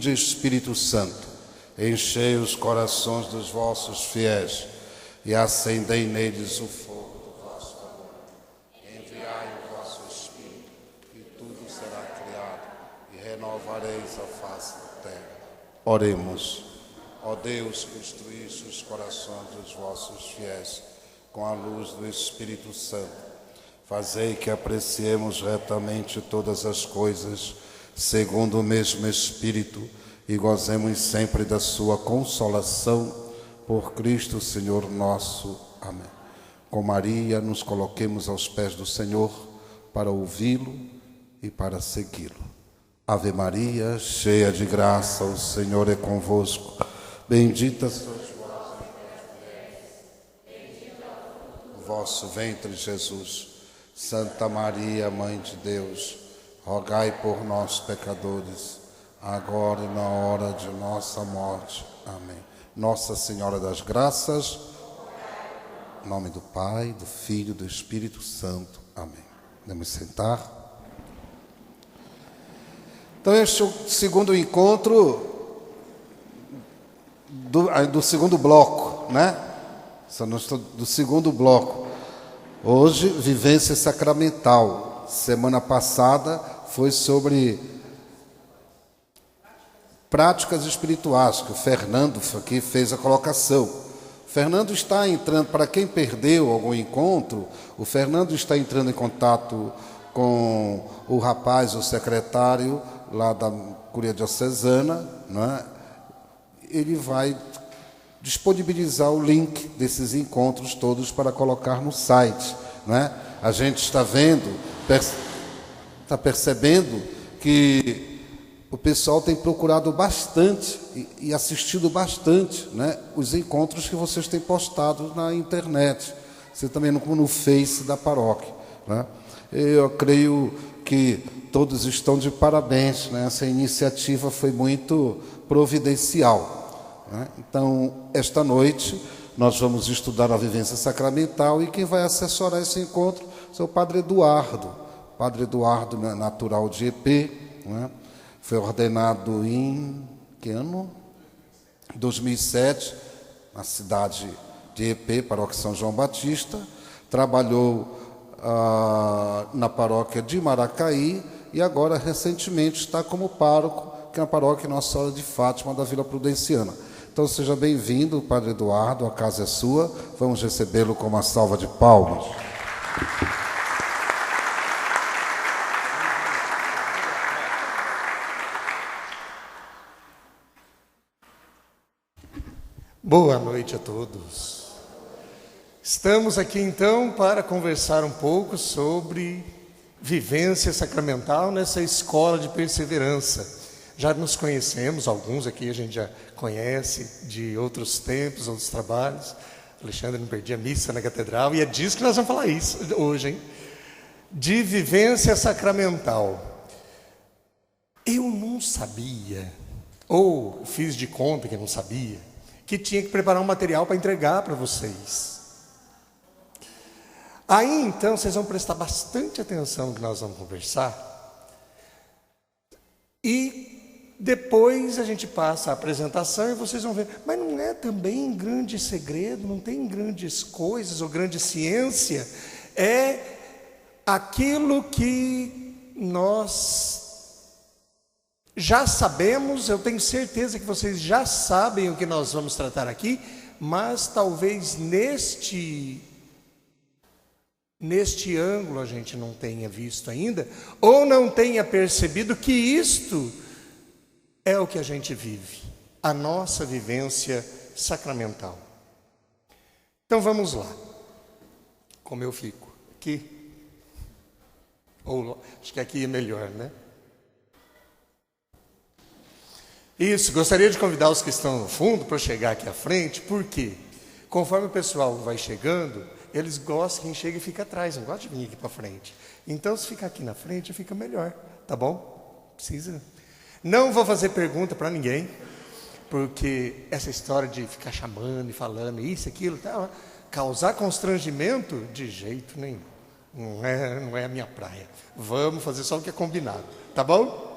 Vinde, Espírito Santo, enchei os corações dos vossos fiéis e acendei neles o fogo do vosso amor. Enviai o vosso Espírito, e tudo será criado, e renovareis a face da terra. Oremos. Ó Deus, que instruísse os corações dos vossos fiéis com a luz do Espírito Santo, fazei que apreciemos retamente todas as coisas, segundo o mesmo Espírito, e gozemos sempre da sua consolação, por Cristo Senhor nosso. Amém. Com Maria nos coloquemos aos pés do Senhor para ouvi-lo e para segui-lo. Ave Maria, cheia de graça, o Senhor é convosco. Bendita sois vós entre o vosso ventre, Jesus. Santa Maria, Mãe de Deus, rogai por nós, pecadores, agora e na hora de nossa morte. Amém. Nossa Senhora das Graças, em nome do Pai, do Filho e do Espírito Santo. Amém. Vamos sentar. Então, este é o segundo encontro do segundo bloco, né? Do segundo bloco. Hoje, vivência sacramental. Semana passada foi sobre práticas espirituais, que o Fernando aqui fez a colocação. O Fernando está entrando, para quem perdeu algum encontro, o Fernando está entrando em contato com o rapaz, o secretário lá da Curia Diocesana, né? Ele vai disponibilizar o link desses encontros todos para colocar no site, né? A gente está vendo, está percebendo que o pessoal tem procurado bastante e assistido bastante, né, os encontros que vocês têm postado na internet, você também no Face da paróquia, né? Eu creio que todos estão de parabéns, né? Essa iniciativa foi muito providencial, né? Então, esta noite, nós vamos estudar a vivência sacramental e quem vai assessorar esse encontro é o Padre Eduardo. O Padre Eduardo é natural de EP, né? Foi ordenado em que ano? 2007, na cidade de EP, paróquia São João Batista. Trabalhou na paróquia de Maracaí e agora, recentemente, está como pároco, que é a paróquia Nossa Senhora de Fátima, da Vila Prudenciana. Então, seja bem-vindo, Padre Eduardo, a casa é sua. Vamos recebê-lo com uma salva de palmas. Boa noite a todos. Estamos aqui então para conversar um pouco sobre vivência sacramental nessa escola de perseverança. Já nos conhecemos, alguns aqui a gente já conhece de outros tempos, outros trabalhos. Alexandre não perdia missa na catedral e é disso que nós vamos falar isso hoje, hein? De vivência sacramental. Eu não sabia, ou fiz de conta que não sabia, que tinha que preparar um material para entregar para vocês. Aí, então, vocês vão prestar bastante atenção no que nós vamos conversar. E depois a gente passa a apresentação e vocês vão ver. Mas não é também grande segredo, não tem grandes coisas ou grande ciência. É aquilo que nós já sabemos, eu tenho certeza que vocês já sabem o que nós vamos tratar aqui, mas talvez neste ângulo a gente não tenha visto ainda, ou não tenha percebido que isto é o que a gente vive, a nossa vivência sacramental. Então vamos lá. Como eu fico? Aqui? Ou acho que aqui é melhor, né? Isso, gostaria de convidar os que estão no fundo para chegar aqui à frente, porque conforme o pessoal vai chegando, eles gostam que quem chega e fica atrás, não gosta de vir aqui para frente. Então, se ficar aqui na frente, fica melhor, tá bom? Precisa. Não vou fazer pergunta para ninguém, porque essa história de ficar chamando e falando isso, aquilo, tá, causar constrangimento, de jeito nenhum. Não é a minha praia. Vamos fazer só o que é combinado, tá bom?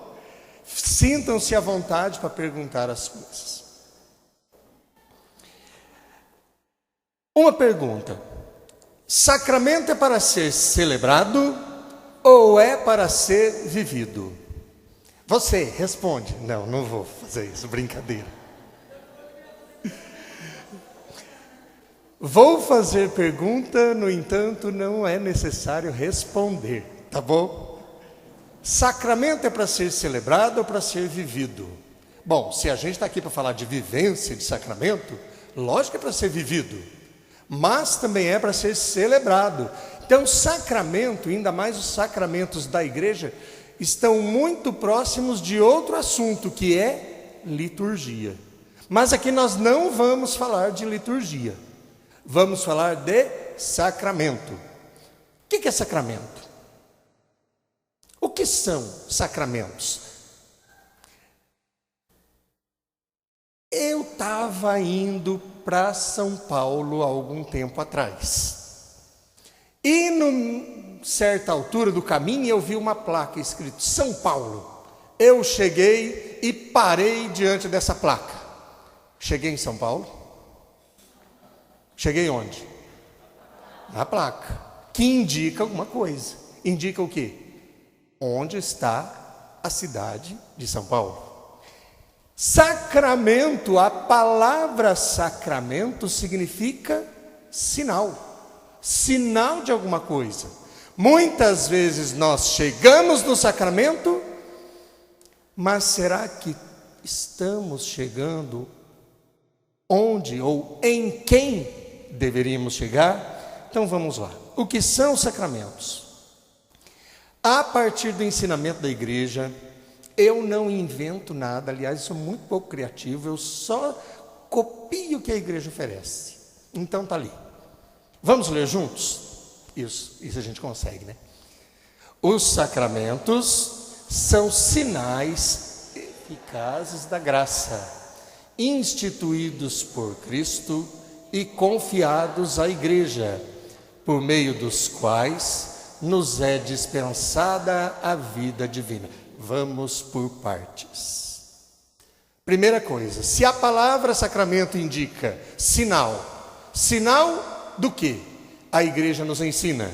Sintam-se à vontade para perguntar as coisas. Uma pergunta: sacramento é para ser celebrado ou é para ser vivido? Você responde. Não, não vou fazer isso, brincadeira. Vou fazer pergunta, no entanto, não é necessário responder, tá bom? Sacramento é para ser celebrado ou para ser vivido? Bom, se a gente está aqui para falar de vivência de sacramento, lógico que é para ser vivido, mas também é para ser celebrado. Então, sacramento, ainda mais os sacramentos da igreja, estão muito próximos de outro assunto, que é liturgia. Mas aqui nós não vamos falar de liturgia, vamos falar de sacramento. O que é sacramento? O que são sacramentos? Eu estava indo para São Paulo há algum tempo atrás. E numa certa altura do caminho eu vi uma placa escrito São Paulo. Eu cheguei e parei diante dessa placa. Cheguei em São Paulo? Cheguei onde? Na placa, que indica alguma coisa. Indica o quê? Onde está a cidade de São Paulo. Sacramento, a palavra sacramento significa sinal. Sinal de alguma coisa. Muitas vezes nós chegamos no sacramento, mas será que estamos chegando onde ou em quem deveríamos chegar? Então vamos lá. O que são os sacramentos? A partir do ensinamento da igreja, eu não invento nada, aliás, sou muito pouco criativo, eu só copio o que a igreja oferece. Então está ali. Vamos ler juntos? Isso a gente consegue, né? Os sacramentos são sinais eficazes da graça, instituídos por Cristo e confiados à igreja, por meio dos quais nos é dispensada a vida divina. Vamos por partes. Primeira coisa, se a palavra sacramento indica sinal, sinal do que a igreja nos ensina?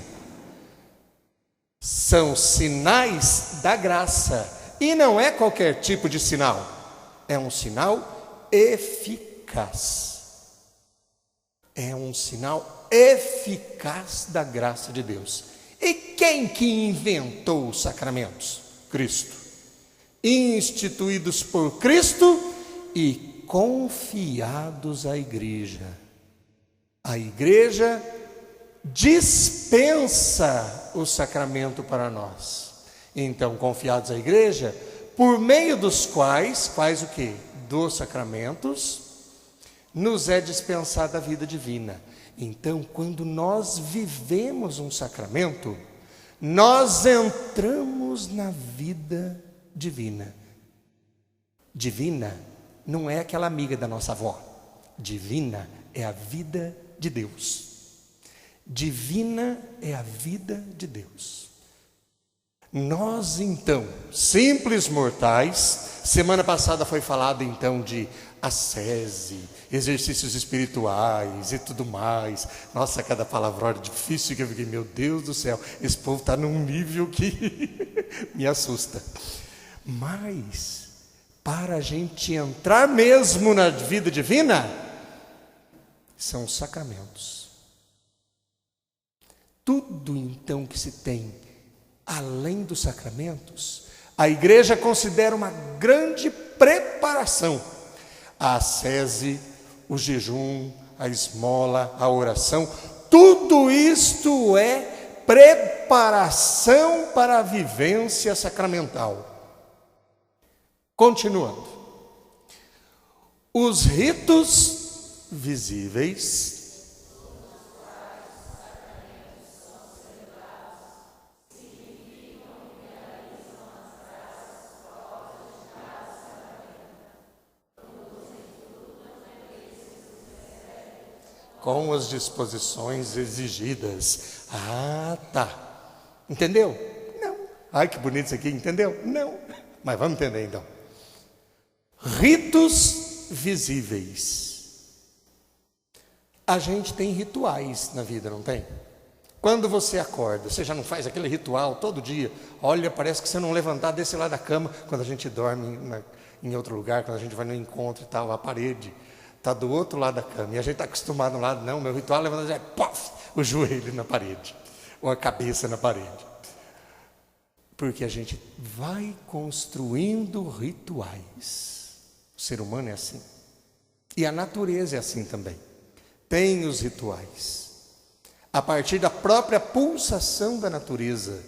São sinais da graça. E não é qualquer tipo de sinal. É um sinal eficaz. É um sinal eficaz da graça de Deus. E quem que inventou os sacramentos? Cristo. Instituídos por Cristo e confiados à igreja. A igreja dispensa o sacramento para nós. Então, confiados à igreja, por meio dos quais, faz o quê? Dos sacramentos, nos é dispensada a vida divina. Então, quando nós vivemos um sacramento, nós entramos na vida divina. Divina não é aquela amiga da nossa avó. Divina é a vida de Deus. Divina é a vida de Deus. Nós então, simples mortais, semana passada foi falado então de ascese, exercícios espirituais e tudo mais. Nossa, cada palavra difícil que eu fiquei, meu Deus do céu, esse povo está num nível que me assusta. Mas, para a gente entrar mesmo na vida divina, são os sacramentos. Tudo então que se tem além dos sacramentos, a igreja considera uma grande preparação. A ascese, o jejum, a esmola, a oração, tudo isto é preparação para a vivência sacramental. Continuando. Os ritos visíveis com as disposições exigidas. Ah, tá. Entendeu? Não. Ai, que bonito isso aqui, entendeu? Não. Mas vamos entender então. Ritos visíveis. A gente tem rituais na vida, não tem? Quando você acorda, você já não faz aquele ritual todo dia? Olha, parece que você não levantar desse lado da cama. Quando a gente dorme em outro lugar, quando a gente vai no encontro e tal, a parede está do outro lado da cama. E a gente está acostumado no lado, não, meu ritual é levantar o joelho na parede, ou a cabeça na parede. Porque a gente vai construindo rituais. O ser humano é assim. E a natureza é assim também. Tem os rituais. A partir da própria pulsação da natureza,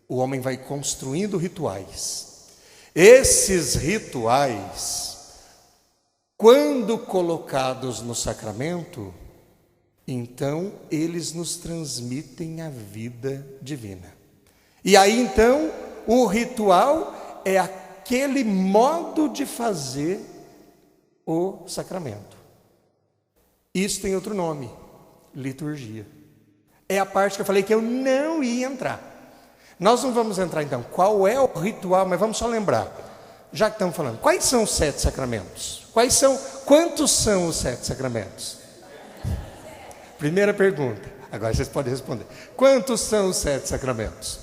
o homem vai construindo rituais. Esses rituais, quando colocados no sacramento, então eles nos transmitem a vida divina. E aí então, o ritual é aquele modo de fazer o sacramento. Isso tem outro nome, liturgia. É a parte que eu falei que eu não ia entrar. Nós não vamos entrar então, qual é o ritual, mas vamos só lembrar. Já que estamos falando, quais são os 7 sacramentos? Quantos são os 7 sacramentos? Primeira pergunta, agora vocês podem responder. Quantos são os 7 sacramentos?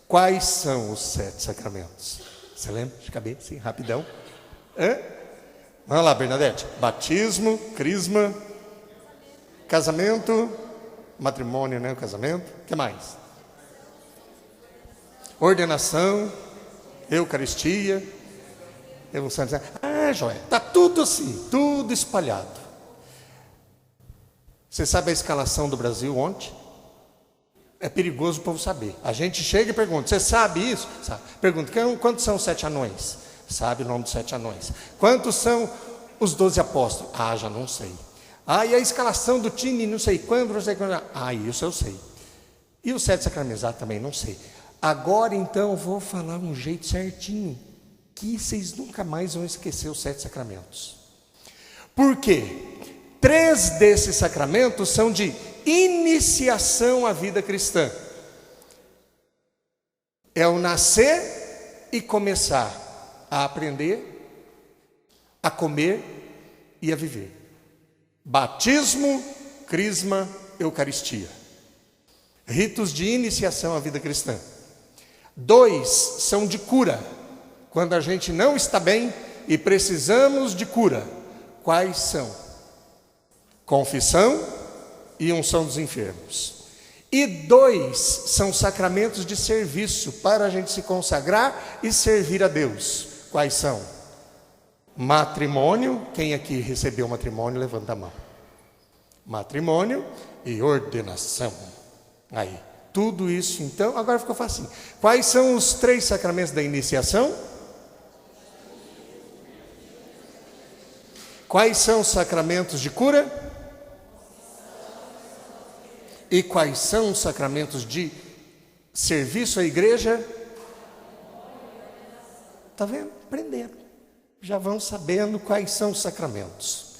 Quais são os 7 sacramentos? Você lembra de cabeça, assim, rapidão? Vamos lá, Bernadette. Batismo, crisma, casamento, matrimônio, né? O casamento. O que mais? Ordenação, Eucaristia, Santo. Joia. Está tudo assim, tudo espalhado. Você sabe a escalação do Brasil ontem? É perigoso o povo saber. A gente chega e pergunta, você sabe isso? Sabe. Pergunta, quantos são os 7 anões? Sabe o nome dos 7 anões. Quantos são os 12 apóstolos? Já não sei. E a escalação do time, não sei quando, não sei quando. Isso eu sei. E os 7 sacramentos? Também não sei. Agora então eu vou falar um jeito certinho, que vocês nunca mais vão esquecer os 7 sacramentos. Por quê? 3 desses sacramentos são de iniciação à vida cristã. É o nascer e começar a aprender, a comer e a viver. Batismo, crisma, Eucaristia. Ritos de iniciação à vida cristã. 2 são de cura. Quando a gente não está bem e precisamos de cura. Quais são? Confissão e unção dos enfermos. E 2 são sacramentos de serviço para a gente se consagrar e servir a Deus. Quais são? Matrimônio. Quem aqui recebeu matrimônio, levanta a mão. Matrimônio e ordenação. Aí, tudo isso então, agora ficou facinho. Quais são os 3 sacramentos da iniciação? Quais são os sacramentos de cura? E quais são os sacramentos de serviço à igreja? Está vendo? Aprenderam. Já vão sabendo quais são os sacramentos.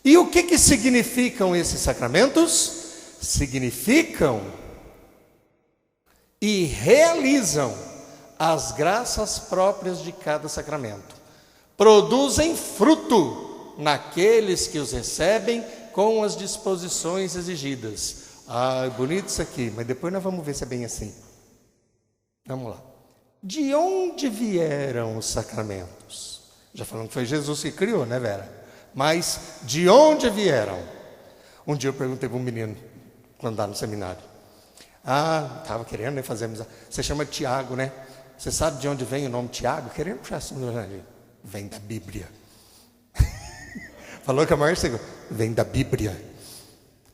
E o que significam esses sacramentos? Significam e realizam as graças próprias de cada sacramento. Produzem fruto naqueles que os recebem com as disposições exigidas. Bonito isso aqui, mas depois nós vamos ver se é bem assim. Vamos lá. De onde vieram os sacramentos? Já falamos que foi Jesus que criou, né, Vera? Mas de onde vieram? Um dia eu perguntei para um menino, quando andava no seminário. Estava querendo, né, fazer amizade. Você chama Tiago, né? Você sabe de onde vem o nome Tiago? Querendo puxar assim, vem da Bíblia. Falou que a maior segunda. Vem da Bíblia.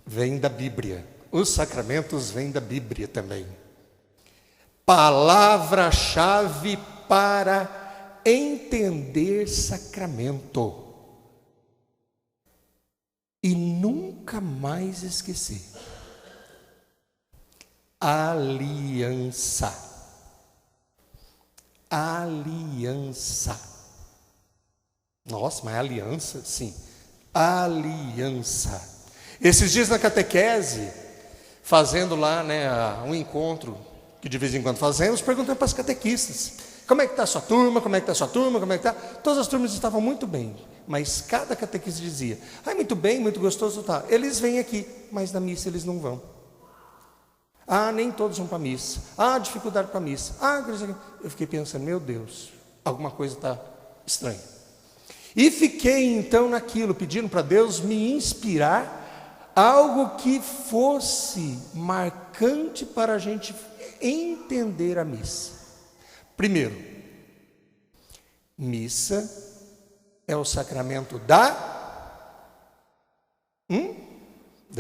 Vem da Bíblia. Os sacramentos vêm da Bíblia também. Palavra-chave para entender sacramento. E nunca mais esquecer. Aliança. Aliança. Nossa, mas aliança? Sim. Aliança. Esses dias na catequese, fazendo lá, né, um encontro que de vez em quando fazemos, perguntando para as catequistas: Como é que está a sua turma? Como é que está a sua turma? Como é que está? Todas as turmas estavam muito bem, mas cada catequista dizia: muito bem, muito gostoso, tá. Eles vêm aqui, mas na missa eles não vão. Nem todos vão para a missa. Dificuldade para a missa. Eu fiquei pensando, meu Deus, alguma coisa está estranha. E fiquei então naquilo, pedindo para Deus me inspirar algo que fosse marcante para a gente entender a missa. Primeiro, missa é o sacramento da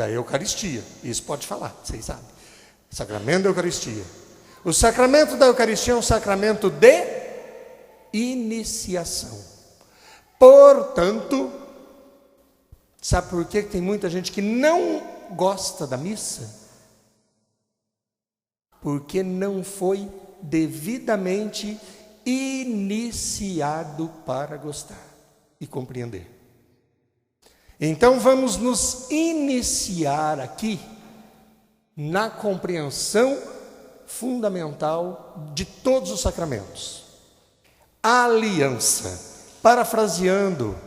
Eucaristia. Isso pode falar, vocês sabem. Sacramento da Eucaristia. O sacramento da Eucaristia é um sacramento de iniciação. Portanto, sabe por que tem muita gente que não gosta da missa? Porque não foi devidamente iniciado para gostar e compreender. Então vamos nos iniciar aqui na compreensão fundamental de todos os sacramentos. A aliança, parafraseando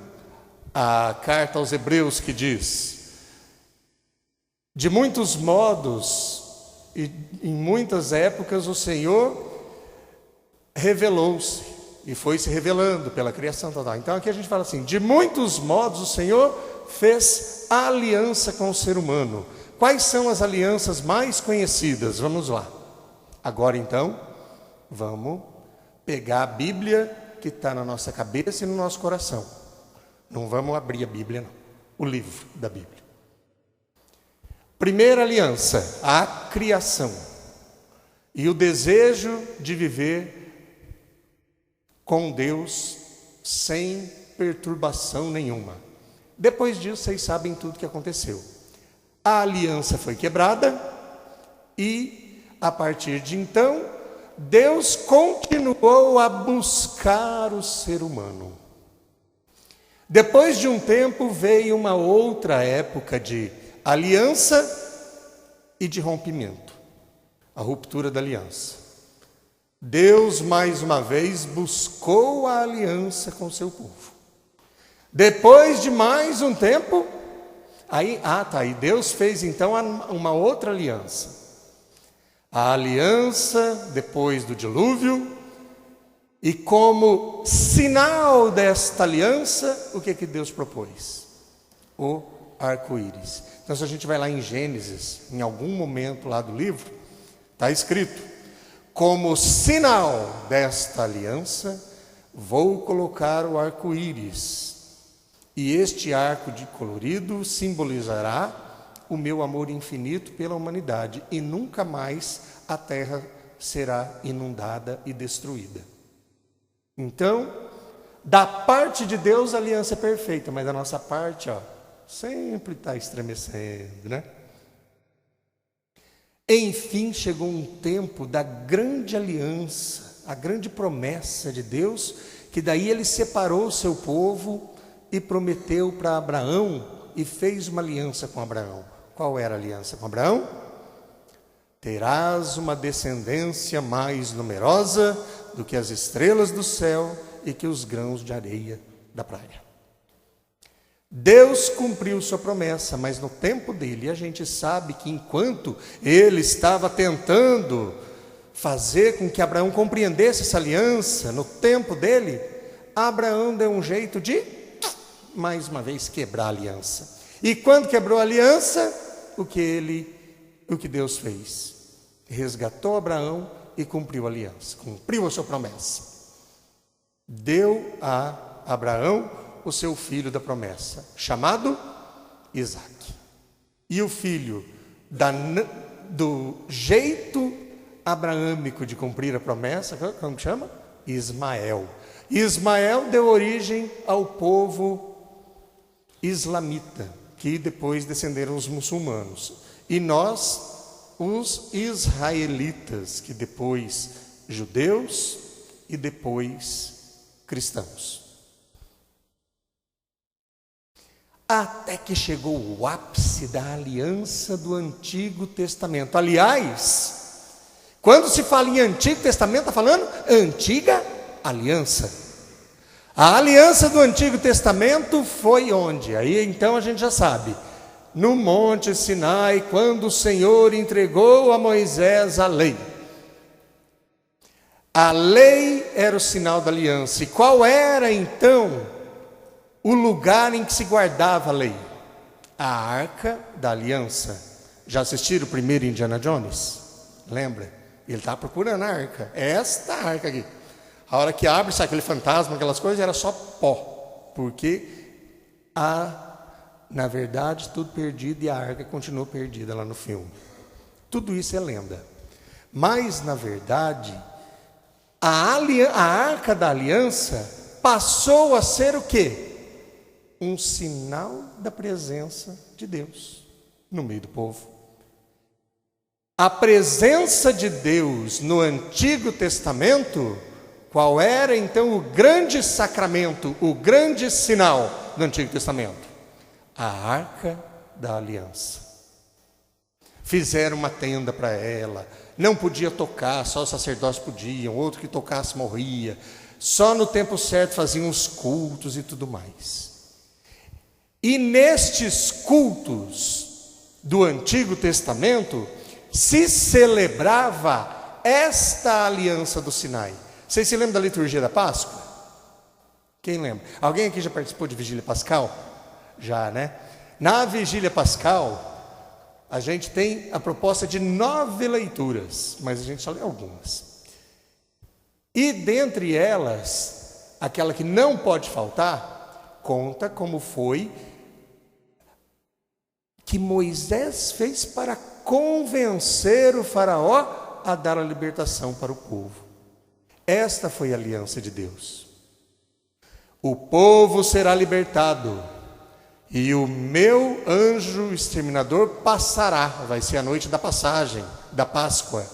a carta aos Hebreus que diz: de muitos modos e em muitas épocas o Senhor revelou-se e foi se revelando pela criação total. Então aqui a gente fala assim: de muitos modos o Senhor fez aliança com o ser humano. Quais são as alianças mais conhecidas? Vamos lá. Agora então, vamos pegar a Bíblia que está na nossa cabeça e no nosso coração. Não vamos abrir a Bíblia, não. O livro da Bíblia. Primeira aliança, a criação. E o desejo de viver com Deus sem perturbação nenhuma. Depois disso, vocês sabem tudo o que aconteceu. A aliança foi quebrada e, a partir de então, Deus continuou a buscar o ser humano. Depois de um tempo, veio uma outra época de aliança e de rompimento. A ruptura da aliança. Deus, mais uma vez, buscou a aliança com o seu povo. Depois de mais um tempo, aí Deus fez então uma outra aliança. A aliança depois do dilúvio, e como sinal desta aliança, o que Deus propôs? O arco-íris. Então, se a gente vai lá em Gênesis, em algum momento lá do livro, está escrito: como sinal desta aliança, vou colocar o arco-íris. E este arco de colorido simbolizará o meu amor infinito pela humanidade. E nunca mais a terra será inundada e destruída. Então, da parte de Deus a aliança é perfeita, mas da nossa parte, sempre está estremecendo, né? Enfim, chegou um tempo da grande aliança, a grande promessa de Deus, que daí ele separou o seu povo e prometeu para Abraão e fez uma aliança com Abraão. Qual era a aliança com Abraão? Terás uma descendência mais numerosa do que as estrelas do céu e que os grãos de areia da praia. Deus cumpriu sua promessa, mas no tempo dele, a gente sabe que enquanto ele estava tentando fazer com que Abraão compreendesse essa aliança, no tempo dele, Abraão deu um jeito de, mais uma vez, quebrar a aliança. E quando quebrou a aliança, o que Deus fez? Resgatou Abraão e cumpriu a aliança, cumpriu a sua promessa. Deu a Abraão o seu filho da promessa, chamado Isaque. E o filho do jeito abraâmico de cumprir a promessa, como que chama? Ismael. Ismael deu origem ao povo islamita, que depois descenderam os muçulmanos. E nós, os israelitas, que depois judeus e depois cristãos. Até que chegou o ápice da aliança do Antigo Testamento. Aliás, Quando se fala em Antigo Testamento, está falando Antiga Aliança. A aliança do Antigo Testamento foi onde? Aí então a gente já sabe. No Monte Sinai, quando o Senhor entregou a Moisés a lei. A lei era o sinal da aliança. E qual era então o lugar em que se guardava a lei? A Arca da Aliança. Já assistiram o primeiro Indiana Jones? Lembra? Ele está procurando a arca. É esta arca aqui. A hora que abre, sai aquele fantasma, aquelas coisas, era só pó. Porque na verdade, tudo perdido e a arca continuou perdida lá no filme. Tudo isso é lenda. Mas, na verdade, a Arca da Aliança passou a ser o quê? Um sinal da presença de Deus no meio do povo. A presença de Deus no Antigo Testamento, qual era então o grande sacramento, o grande sinal do Antigo Testamento? A Arca da Aliança. Fizeram uma tenda para ela, não podia tocar, só os sacerdotes podiam, outro que tocasse morria, só no tempo certo faziam os cultos e tudo mais. E nestes cultos do Antigo Testamento, se celebrava esta aliança do Sinai. Vocês se lembram da liturgia da Páscoa? Quem lembra? Alguém aqui já participou de Vigília Pascal? Já, né? Na Vigília Pascal, a gente tem a proposta de 9 leituras, mas a gente só lê algumas. E dentre elas, aquela que não pode faltar, conta como foi que Moisés fez para convencer o faraó a dar a libertação para o povo. Esta foi a aliança de Deus. O povo será libertado e o meu anjo exterminador passará. Vai ser a noite da passagem, da Páscoa.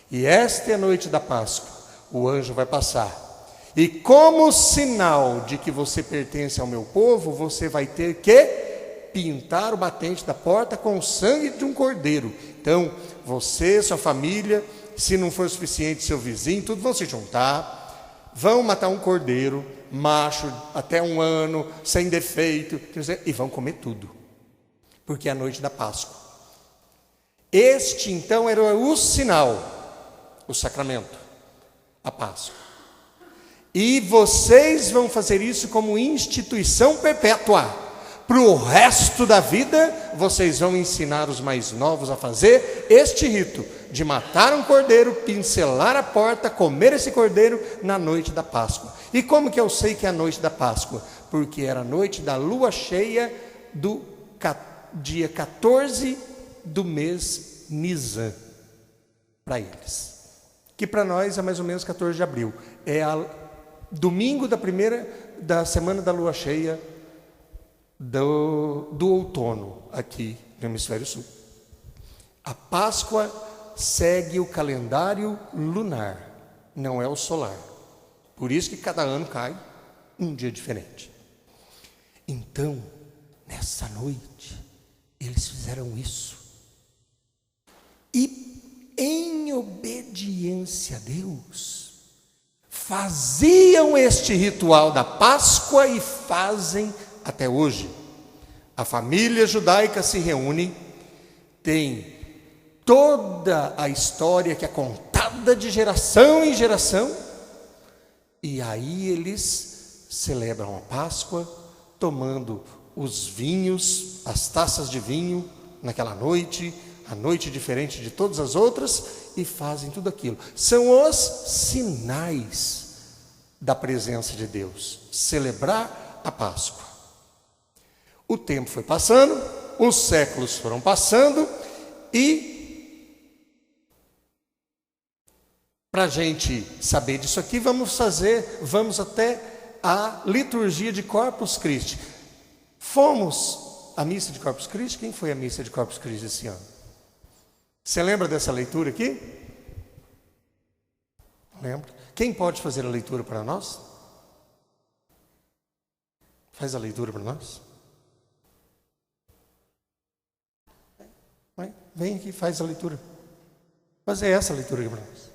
E esta é a noite da Páscoa. O anjo vai passar. E como sinal de que você pertence ao meu povo, você vai ter que pintar o batente da porta com o sangue de um cordeiro. Então, você, sua família, se não for suficiente, seu vizinho, tudo vão se juntar, vão matar um cordeiro, macho, até 1 ano, sem defeito, e vão comer tudo, porque é a noite da Páscoa. Este, então, era o sinal, o sacramento, a Páscoa. E vocês vão fazer isso como instituição perpétua. Para o resto da vida, vocês vão ensinar os mais novos a fazer este rito de matar um cordeiro, pincelar a porta, comer esse cordeiro na noite da Páscoa. E como que eu sei que é a noite da Páscoa? Porque era a noite da lua cheia do dia 14 do mês Nisan, para eles. Que para nós é mais ou menos 14 de abril. É domingo da semana da lua cheia do outono aqui no hemisfério sul. A Páscoa segue o calendário lunar, não é o solar. Por isso que cada ano cai um dia diferente. Então, nessa noite, eles fizeram isso. E em obediência a Deus, faziam este ritual da Páscoa e fazem até hoje. A família judaica se reúne, tem toda a história que é contada de geração em geração, e aí eles celebram a Páscoa, tomando os vinhos, as taças de vinho, naquela noite, a noite diferente de todas as outras, e fazem tudo aquilo. São os sinais da presença de Deus, celebrar a Páscoa. O tempo foi passando, os séculos foram passando, e para a gente saber disso aqui, vamos até a liturgia de Corpus Christi. Fomos à missa de Corpus Christi. Quem foi à missa de Corpus Christi esse ano? Você lembra dessa leitura aqui? Lembra? Quem pode fazer a leitura para nós? Faz a leitura para nós. Vem aqui, faz a leitura. Fazer essa leitura aqui para nós.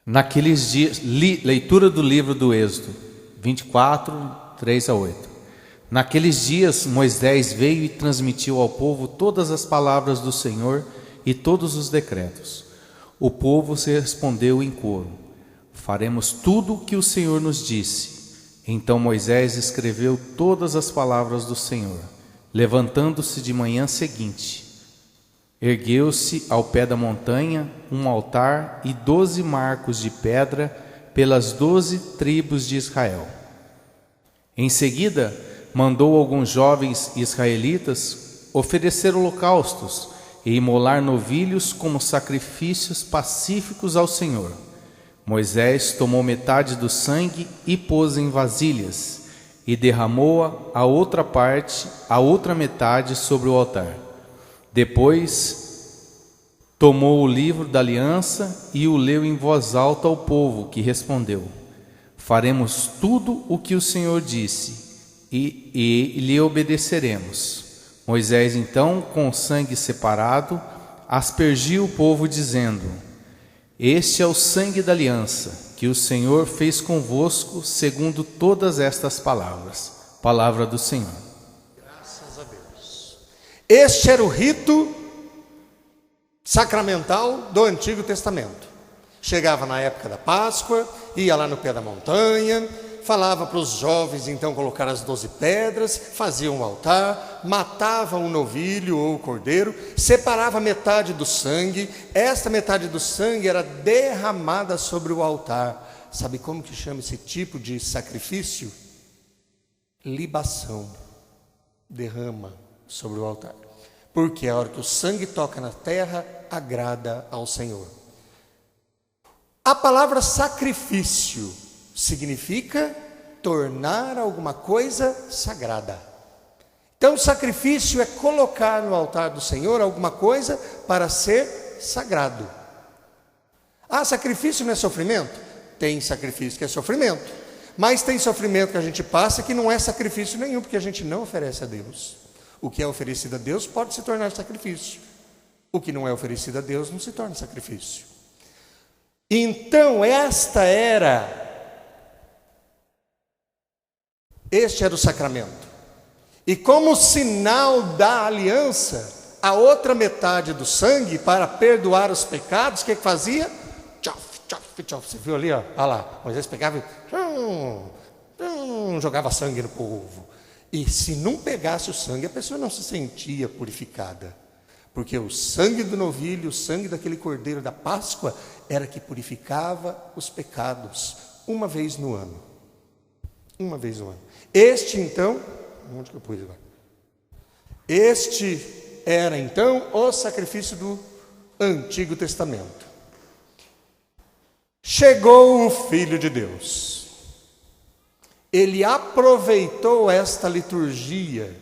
Naqueles dias, leitura do livro do Êxodo, 24, 3 a 8. Naqueles dias, Moisés veio e transmitiu ao povo todas as palavras do Senhor e todos os decretos. O povo se respondeu em coro: faremos tudo o que o Senhor nos disse. Então Moisés escreveu todas as palavras do Senhor. Levantando-se de manhã seguinte, ergueu-se ao pé da montanha um altar e 12 marcos de pedra pelas 12 tribos de Israel. Em seguida, mandou alguns jovens israelitas oferecer holocaustos e imolar novilhos como sacrifícios pacíficos ao Senhor. Moisés tomou metade do sangue e pôs em vasilhas, e derramou-a a outra metade sobre o altar. Depois tomou o livro da aliança e o leu em voz alta ao povo, que respondeu: faremos tudo o que o Senhor disse e lhe obedeceremos. Moisés então, com o sangue separado, aspergiu o povo, dizendo: este é o sangue da aliança que o Senhor fez convosco, segundo todas estas palavras. Palavra do Senhor. Graças a Deus. Este era o rito sacramental do Antigo Testamento. Chegava na época da Páscoa, ia lá no pé da montanha, falava para os jovens então colocar as 12 pedras, faziam um altar, matava um novilho ou cordeiro, separava metade do sangue. Esta metade do sangue era derramada sobre o altar. Sabe como que chama esse tipo de sacrifício? Libação. Derrama sobre o altar. Porque a hora que o sangue toca na terra, agrada ao Senhor. A palavra sacrifício significa tornar alguma coisa sagrada. Então, sacrifício é colocar no altar do Senhor alguma coisa para ser sagrado. Ah, sacrifício não é sofrimento? Tem sacrifício que é sofrimento, mas tem sofrimento que a gente passa que não é sacrifício nenhum, porque a gente não oferece a Deus. O que é oferecido a Deus pode se tornar sacrifício. O que não é oferecido a Deus não se torna sacrifício. Então, este era o sacramento. E como sinal da aliança, a outra metade do sangue, para perdoar os pecados, o que fazia? Tchof, tchof, tchof. Você viu ali, ó? Olha lá, Moisés pegava e jogava sangue no povo. E se não pegasse o sangue, a pessoa não se sentia purificada. Porque o sangue do novilho, o sangue daquele cordeiro da Páscoa, era que purificava os pecados uma vez no ano. Uma vez no ano. Este então, onde que eu pus agora? Este era então o sacrifício do Antigo Testamento. Chegou o Filho de Deus. Ele aproveitou esta liturgia,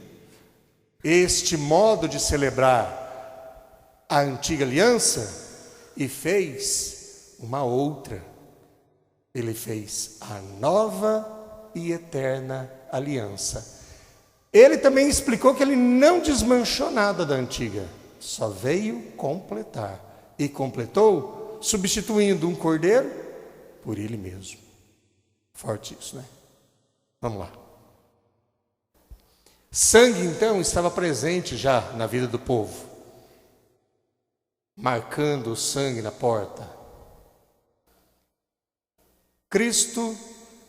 este modo de celebrar a antiga aliança, e fez uma outra. Ele fez a nova e eterna aliança. Ele também explicou que ele não desmanchou nada da antiga, só veio completar. E completou substituindo um cordeiro por ele mesmo. Forte isso, né? Vamos lá. Sangue, então, estava presente já na vida do povo, marcando o sangue na porta. Cristo,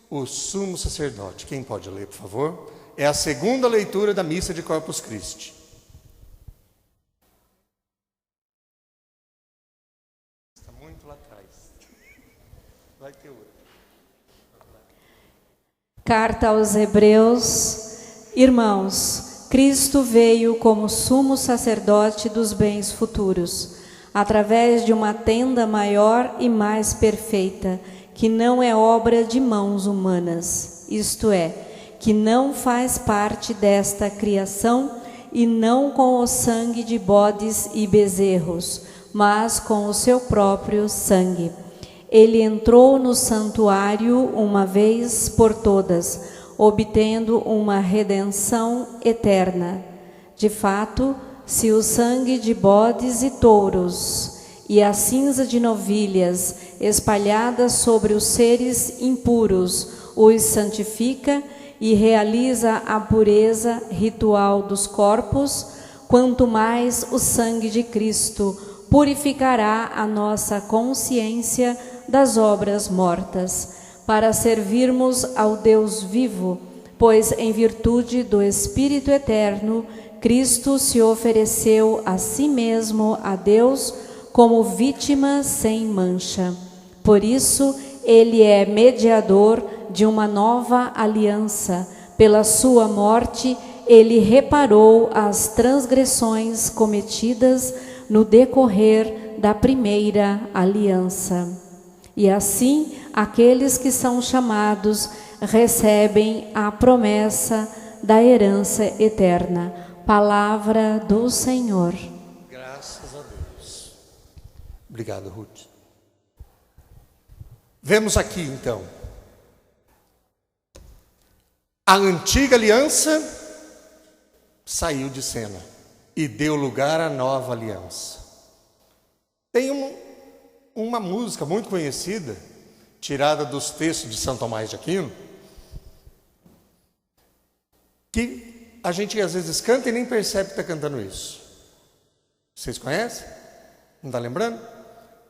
o sumo sacerdote. Quem pode ler, por favor? É a segunda leitura da missa de Corpus Christi. Está muito lá atrás. Vai ter outra. Carta aos Hebreus. Irmãos, Cristo veio como sumo sacerdote dos bens futuros, através de uma tenda maior e mais perfeita, que não é obra de mãos humanas, isto é, que não faz parte desta criação, e não com o sangue de bodes e bezerros, mas com o seu próprio sangue. Ele entrou no santuário uma vez por todas, obtendo uma redenção eterna. De fato, se o sangue de bodes e touros e a cinza de novilhas espalhadas sobre os seres impuros os santifica e realiza a pureza ritual dos corpos, quanto mais o sangue de Cristo purificará a nossa consciência das obras mortas, para servirmos ao Deus vivo, pois em virtude do Espírito eterno, Cristo se ofereceu a si mesmo a Deus como vítima sem mancha. Por isso, ele é mediador de uma nova aliança. Pela sua morte, ele reparou as transgressões cometidas no decorrer da primeira aliança. E assim, aqueles que são chamados recebem a promessa da herança eterna. Palavra do Senhor. Graças a Deus. Obrigado, Ruth. Vemos aqui, então, a antiga aliança saiu de cena e deu lugar à nova aliança. Tem uma música muito conhecida, tirada dos textos de São Tomás de Aquino, que a gente às vezes canta e nem percebe que está cantando isso. Vocês conhecem? Não está lembrando?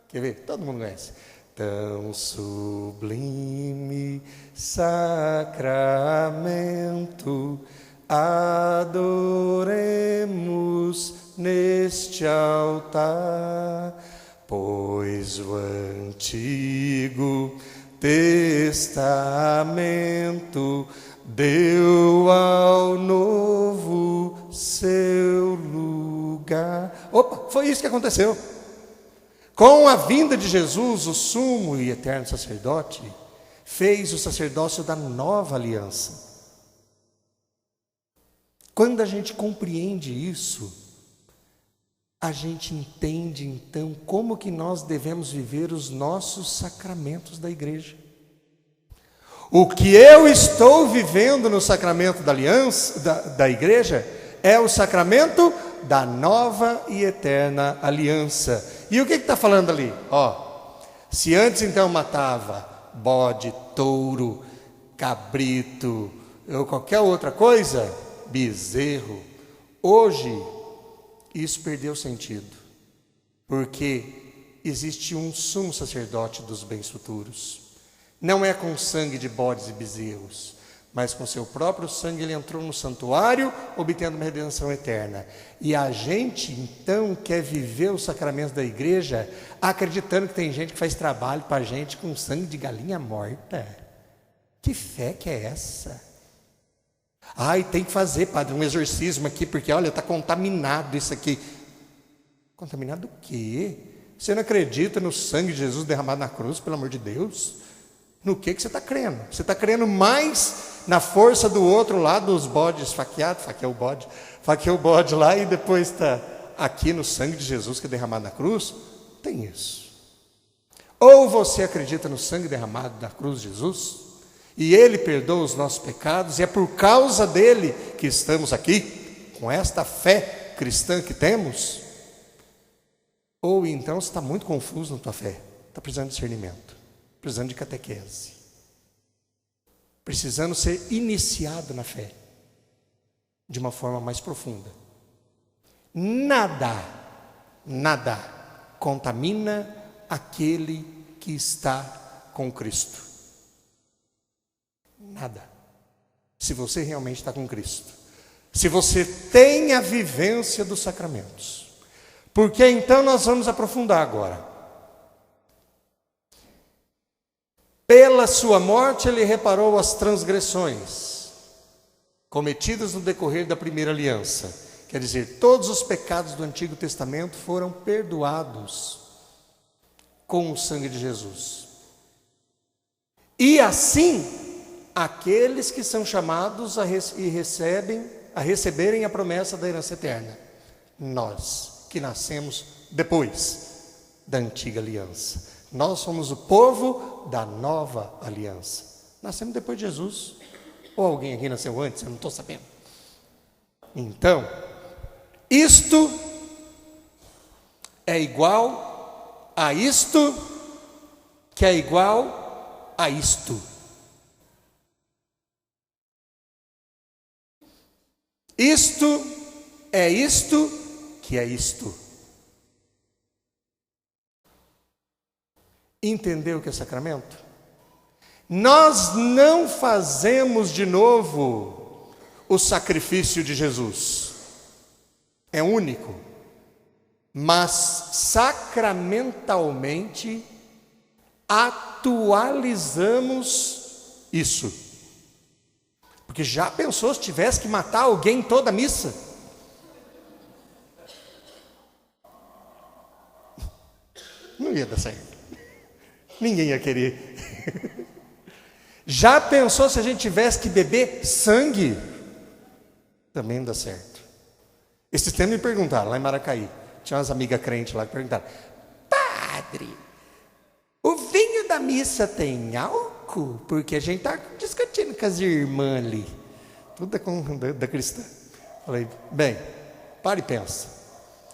Quer ver? Todo mundo conhece. Tão sublime sacramento, adoremos neste altar, pois o Antigo Testamento deu ao novo seu lugar. Opa, foi isso que aconteceu. Com a vinda de Jesus, o sumo e eterno sacerdote fez o sacerdócio da nova aliança. Quando a gente compreende isso, a gente entende então como que nós devemos viver os nossos sacramentos da igreja. O que eu estou vivendo no sacramento da aliança, da igreja, é o sacramento da nova e eterna aliança. E o que está falando ali? Se antes então matava bode, touro, cabrito, ou qualquer outra coisa, bezerro, hoje isso perdeu sentido, porque existe um sumo sacerdote dos bens futuros. Não é com sangue de bodes e bezerros, mas com seu próprio sangue ele entrou no santuário, obtendo uma redenção eterna. E a gente, então, quer viver o sacramento da igreja, acreditando que tem gente que faz trabalho para a gente com sangue de galinha morta. Que fé que é essa? Ai, tem que fazer, padre, um exorcismo aqui, porque, olha, está contaminado isso aqui. Contaminado do quê? Você não acredita no sangue de Jesus derramado na cruz, pelo amor de Deus? No que você está crendo? Você está crendo mais na força do outro lado, dos bodes esfaqueados, faqueou o bode lá e depois está aqui no sangue de Jesus que é derramado na cruz? Tem isso. Ou você acredita no sangue derramado na cruz de Jesus, e Ele perdoa os nossos pecados, e é por causa dele que estamos aqui, com esta fé cristã que temos, ou então você está muito confuso na tua fé, está precisando de discernimento, precisando de catequese, precisando ser iniciado na fé, de uma forma mais profunda. Nada contamina aquele que está com Cristo. Nada. Se você realmente está com Cristo, se você tem a vivência dos sacramentos, porque então nós vamos aprofundar agora. Pela sua morte ele reparou as transgressões cometidas no decorrer da primeira aliança. Quer dizer, todos os pecados do Antigo Testamento foram perdoados com o sangue de Jesus. E assim, aqueles que são chamados a receberem a promessa da herança eterna. Nós, que nascemos depois da antiga aliança. Nós somos o povo da nova aliança. Nascemos depois de Jesus. Ou alguém aqui nasceu antes, eu não estou sabendo. Então, Isto é igual a isto, que é igual a isto. Isto é isto, que é isto. Entendeu o que é sacramento? Nós não fazemos de novo o sacrifício de Jesus. É único. Mas sacramentalmente atualizamos isso. Porque já pensou se tivesse que matar alguém em toda a missa? Não ia dar certo. Ninguém ia querer. Já pensou se a gente tivesse que beber sangue? Também não dá certo. Esses tempos me perguntaram, lá em Maracaí, tinha umas amigas crentes lá que perguntaram: padre, o vinho da missa tem álcool? Porque a gente está discutindo com as irmãs ali, tudo da cristã. Falei: bem, para e pensa.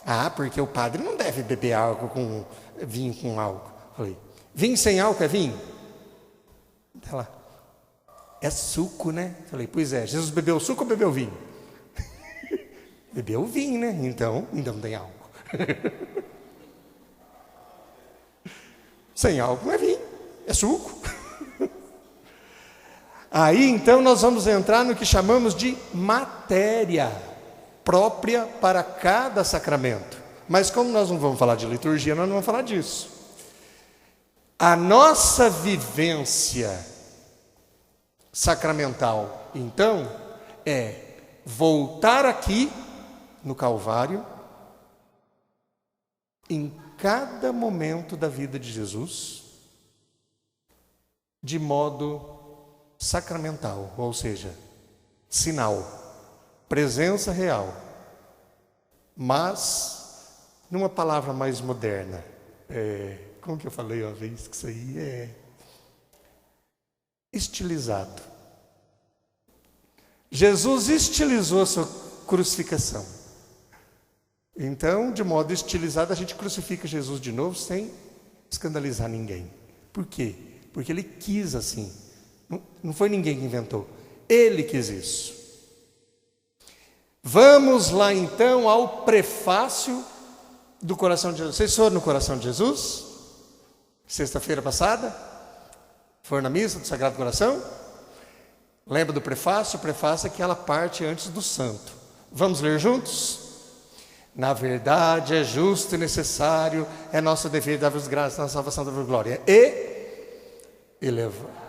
Ah, porque o padre não deve beber álcool com vinho com álcool. Falei: vinho sem álcool é vinho? Ela: é suco, né? Falei: pois é, Jesus bebeu suco ou bebeu vinho? Bebeu vinho, né? Então não tem álcool. Sem álcool não é vinho, é suco. Aí então nós vamos entrar no que chamamos de matéria própria para cada sacramento. Mas como nós não vamos falar de liturgia, nós não vamos falar disso. A nossa vivência sacramental, então, é voltar aqui no Calvário, em cada momento da vida de Jesus, de modo sacramental, ou seja, sinal, presença real, mas numa palavra mais moderna, como que eu falei uma vez que isso aí é estilizado. Jesus estilizou a sua crucificação. Então, de modo estilizado, a gente crucifica Jesus de novo sem escandalizar ninguém. Por quê? Porque ele quis assim. Não foi ninguém que inventou. Ele quis isso. Vamos lá então ao prefácio do coração de Jesus. Vocês foram no coração de Jesus? Sexta-feira passada? Foram na missa do Sagrado Coração? Lembra do prefácio? O prefácio é aquela parte antes do santo. Vamos ler juntos? Na verdade é justo e necessário, é nosso dever dar-vos graças na salvação da glória. E elevar.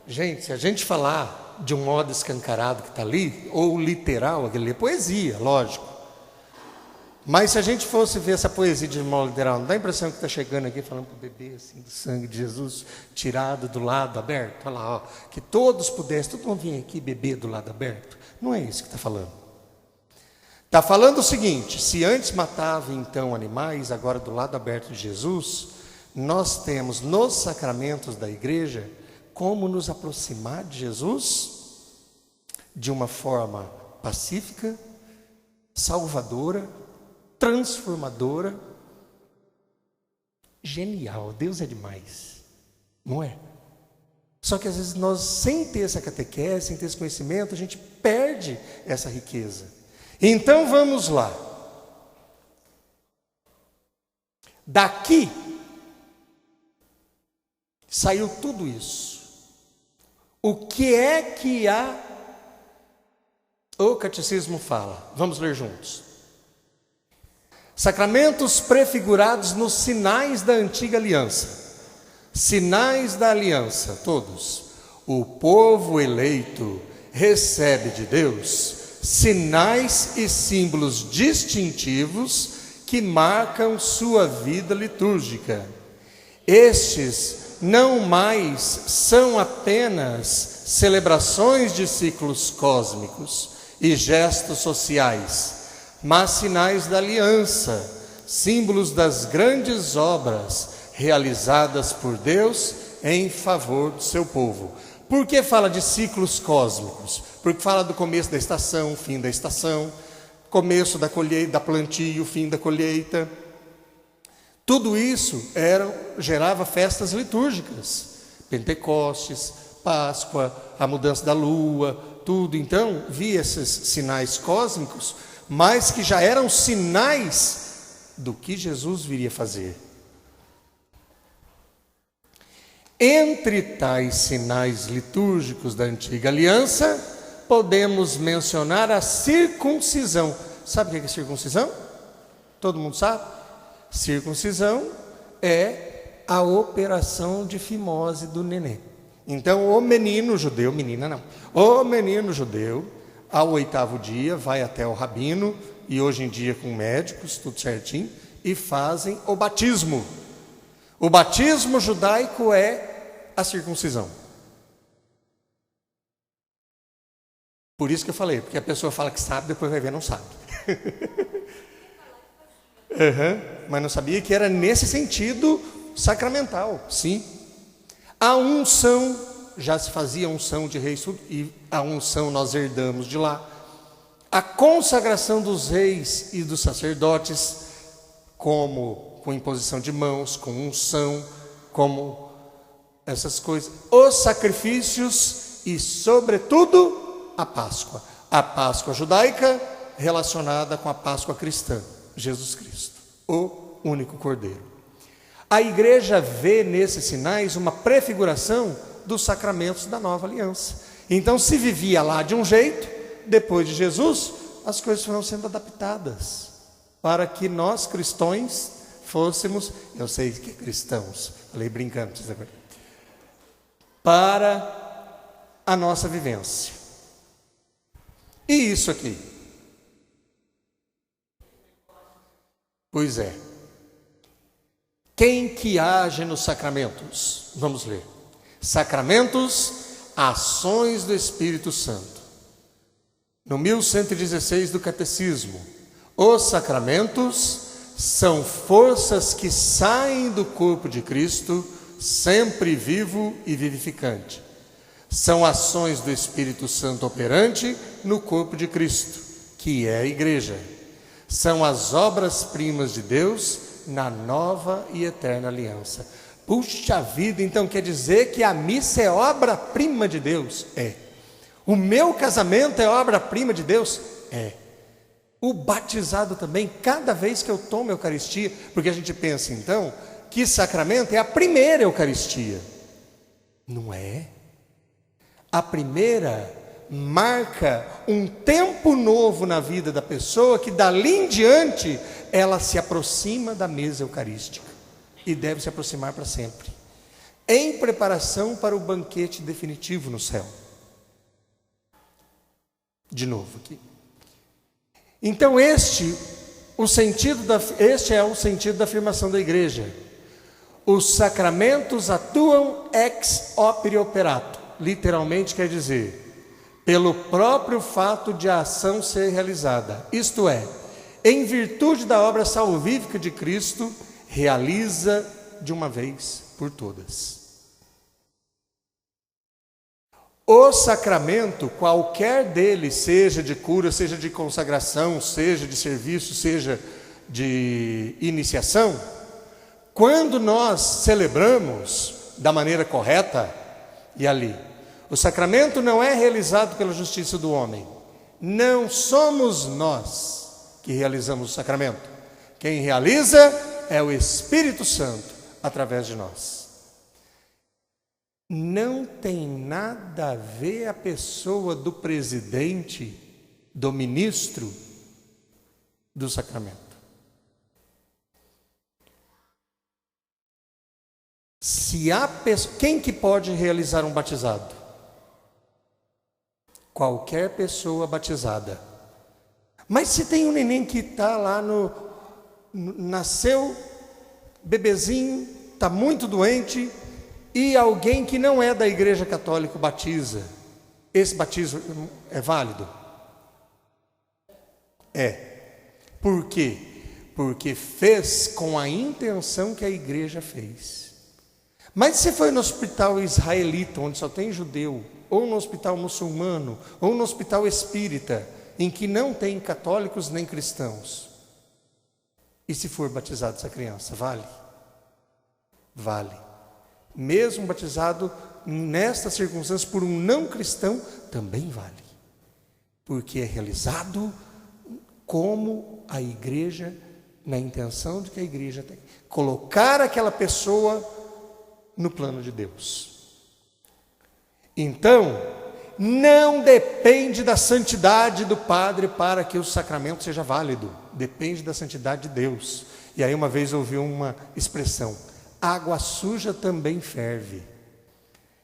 Gente, se a gente falar de um modo escancarado que está ali, ou literal, aquele ali é poesia, lógico. Mas se a gente fosse ver essa poesia de modo literal, não dá a impressão que está chegando aqui falando para o bebê assim, do sangue de Jesus tirado do lado aberto? Olha lá, ó, que todos pudessem, todo mundo vir aqui beber do lado aberto. Não é isso que está falando. Está falando o seguinte: se antes matava então animais, agora do lado aberto de Jesus, nós temos nos sacramentos da igreja como nos aproximar de Jesus de uma forma pacífica, salvadora, transformadora, genial. Deus é demais, não é? Só que às vezes nós, sem ter essa catequese, sem ter esse conhecimento, a gente perde essa riqueza. Então vamos lá. Daqui saiu tudo isso. O que é que o catecismo fala? Vamos ler juntos. Sacramentos prefigurados nos sinais da antiga aliança. Sinais da aliança, todos. O povo eleito recebe de Deus sinais e símbolos distintivos que marcam sua vida litúrgica. Estes não mais são apenas celebrações de ciclos cósmicos e gestos sociais, mas sinais da aliança, símbolos das grandes obras realizadas por Deus em favor do seu povo. Por que fala de ciclos cósmicos? Porque fala do começo da estação, fim da estação, começo da colheita, da plantio, fim da colheita. Tudo isso gerava festas litúrgicas, Pentecostes, Páscoa, a mudança da lua, tudo. Então, via esses sinais cósmicos, mas que já eram sinais do que Jesus viria fazer. Entre tais sinais litúrgicos da antiga aliança, podemos mencionar a circuncisão. Sabe o que é circuncisão? Todo mundo sabe? Circuncisão é a operação de fimose do neném. Então, o menino judeu, menina não, o menino judeu, ao 8º dia, vai até o rabino, e hoje em dia com médicos, tudo certinho, e fazem o batismo. O batismo judaico é a circuncisão. Por isso que eu falei, porque a pessoa fala que sabe, depois vai ver, não sabe. Mas não sabia que era nesse sentido sacramental, sim. A unção, já se fazia unção de reis, e a unção nós herdamos de lá. A consagração dos reis e dos sacerdotes, como com imposição de mãos, com unção, como essas coisas. Os sacrifícios e, sobretudo, a Páscoa. A Páscoa judaica relacionada com a Páscoa cristã, Jesus Cristo, o único Cordeiro. A igreja vê nesses sinais uma prefiguração dos sacramentos da nova aliança. Então, se vivia lá de um jeito, depois de Jesus, as coisas foram sendo adaptadas para que nós cristãos fôssemos, eu sei que cristãos, falei brincando, para a nossa vivência. E isso aqui? Pois é. Quem que age nos sacramentos? Vamos ler. Sacramentos, ações do Espírito Santo. No 1116 do Catecismo, os sacramentos são forças que saem do corpo de Cristo, sempre vivo e vivificante. São ações do Espírito Santo operante no corpo de Cristo, que é a igreja. São as obras-primas de Deus na nova e eterna aliança. Puxa vida, então quer dizer que a missa é obra-prima de Deus? É. O meu casamento é obra-prima de Deus? É. O batizado também, cada vez que eu tomo a Eucaristia, porque a gente pensa então que sacramento é a primeira Eucaristia. Não é. A primeira marca um tempo novo na vida da pessoa, que dali em diante ela se aproxima da mesa eucarística e deve se aproximar para sempre, em preparação para o banquete definitivo no céu. De novo aqui. Então este é o sentido da afirmação da igreja. Os sacramentos atuam ex opere operato, literalmente quer dizer, pelo próprio fato de a ação ser realizada, isto é, em virtude da obra salvífica de Cristo, realiza de uma vez por todas. O sacramento, qualquer deles, seja de cura, seja de consagração, seja de serviço, seja de iniciação, quando nós celebramos da maneira correta, e ali, o sacramento não é realizado pela justiça do homem. Não somos nós que realizamos o sacramento. Quem realiza é o Espírito Santo através de nós. Não tem nada a ver a pessoa do presidente, do ministro do sacramento. Se há pessoa, quem que pode realizar um batizado? Qualquer pessoa batizada. Mas se tem um neném que está lá nasceu, bebezinho, está muito doente, e alguém que não é da Igreja Católica batiza, esse batismo é válido? É. Por quê? Porque fez com a intenção que a igreja fez. Mas se foi no hospital israelita, onde só tem judeu, ou no hospital muçulmano, ou no hospital espírita, em que não tem católicos nem cristãos, e se for batizada essa criança, vale? Vale. Mesmo batizado nesta circunstância por um não cristão, também vale. Porque é realizado como a igreja, na intenção de que a igreja tem. Colocar aquela pessoa no plano de Deus. Então, não depende da santidade do padre para que o sacramento seja válido. Depende da santidade de Deus. E aí uma vez eu ouvi uma expressão: água suja também ferve.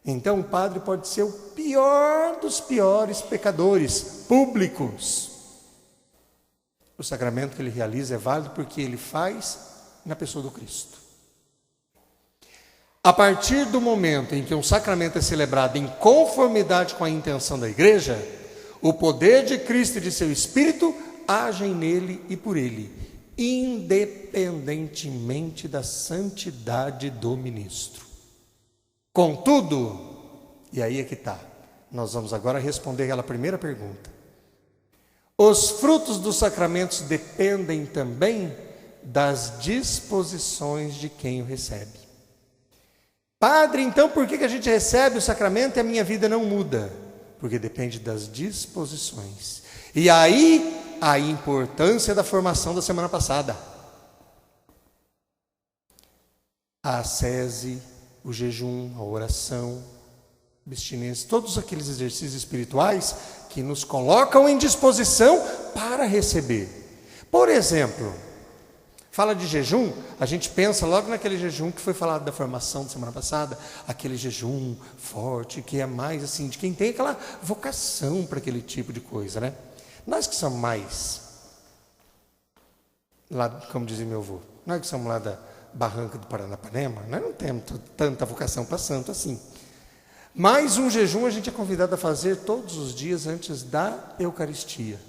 Então o padre pode ser o pior dos piores pecadores públicos. O sacramento que ele realiza é válido porque ele faz na pessoa do Cristo. A partir do momento em que um sacramento é celebrado em conformidade com a intenção da igreja, o poder de Cristo e de seu Espírito agem nele e por ele, independentemente da santidade do ministro. Contudo, e aí é que está, nós vamos agora responder aquela primeira pergunta. Os frutos dos sacramentos dependem também das disposições de quem o recebe. Padre, então por que a gente recebe o sacramento e a minha vida não muda? Porque depende das disposições. E aí, a importância da formação da semana passada. A ascese, o jejum, a oração, a abstinência, todos aqueles exercícios espirituais que nos colocam em disposição para receber. Por exemplo, fala de jejum, a gente pensa logo naquele jejum que foi falado da formação da semana passada, aquele jejum forte, que é mais assim, de quem tem aquela vocação para aquele tipo de coisa, né? Nós que somos mais, lá, como dizia meu avô, nós que somos lá da Barranca do Paranapanema, nós não temos tanta vocação para santo assim. Mas um jejum a gente é convidado a fazer todos os dias antes da Eucaristia.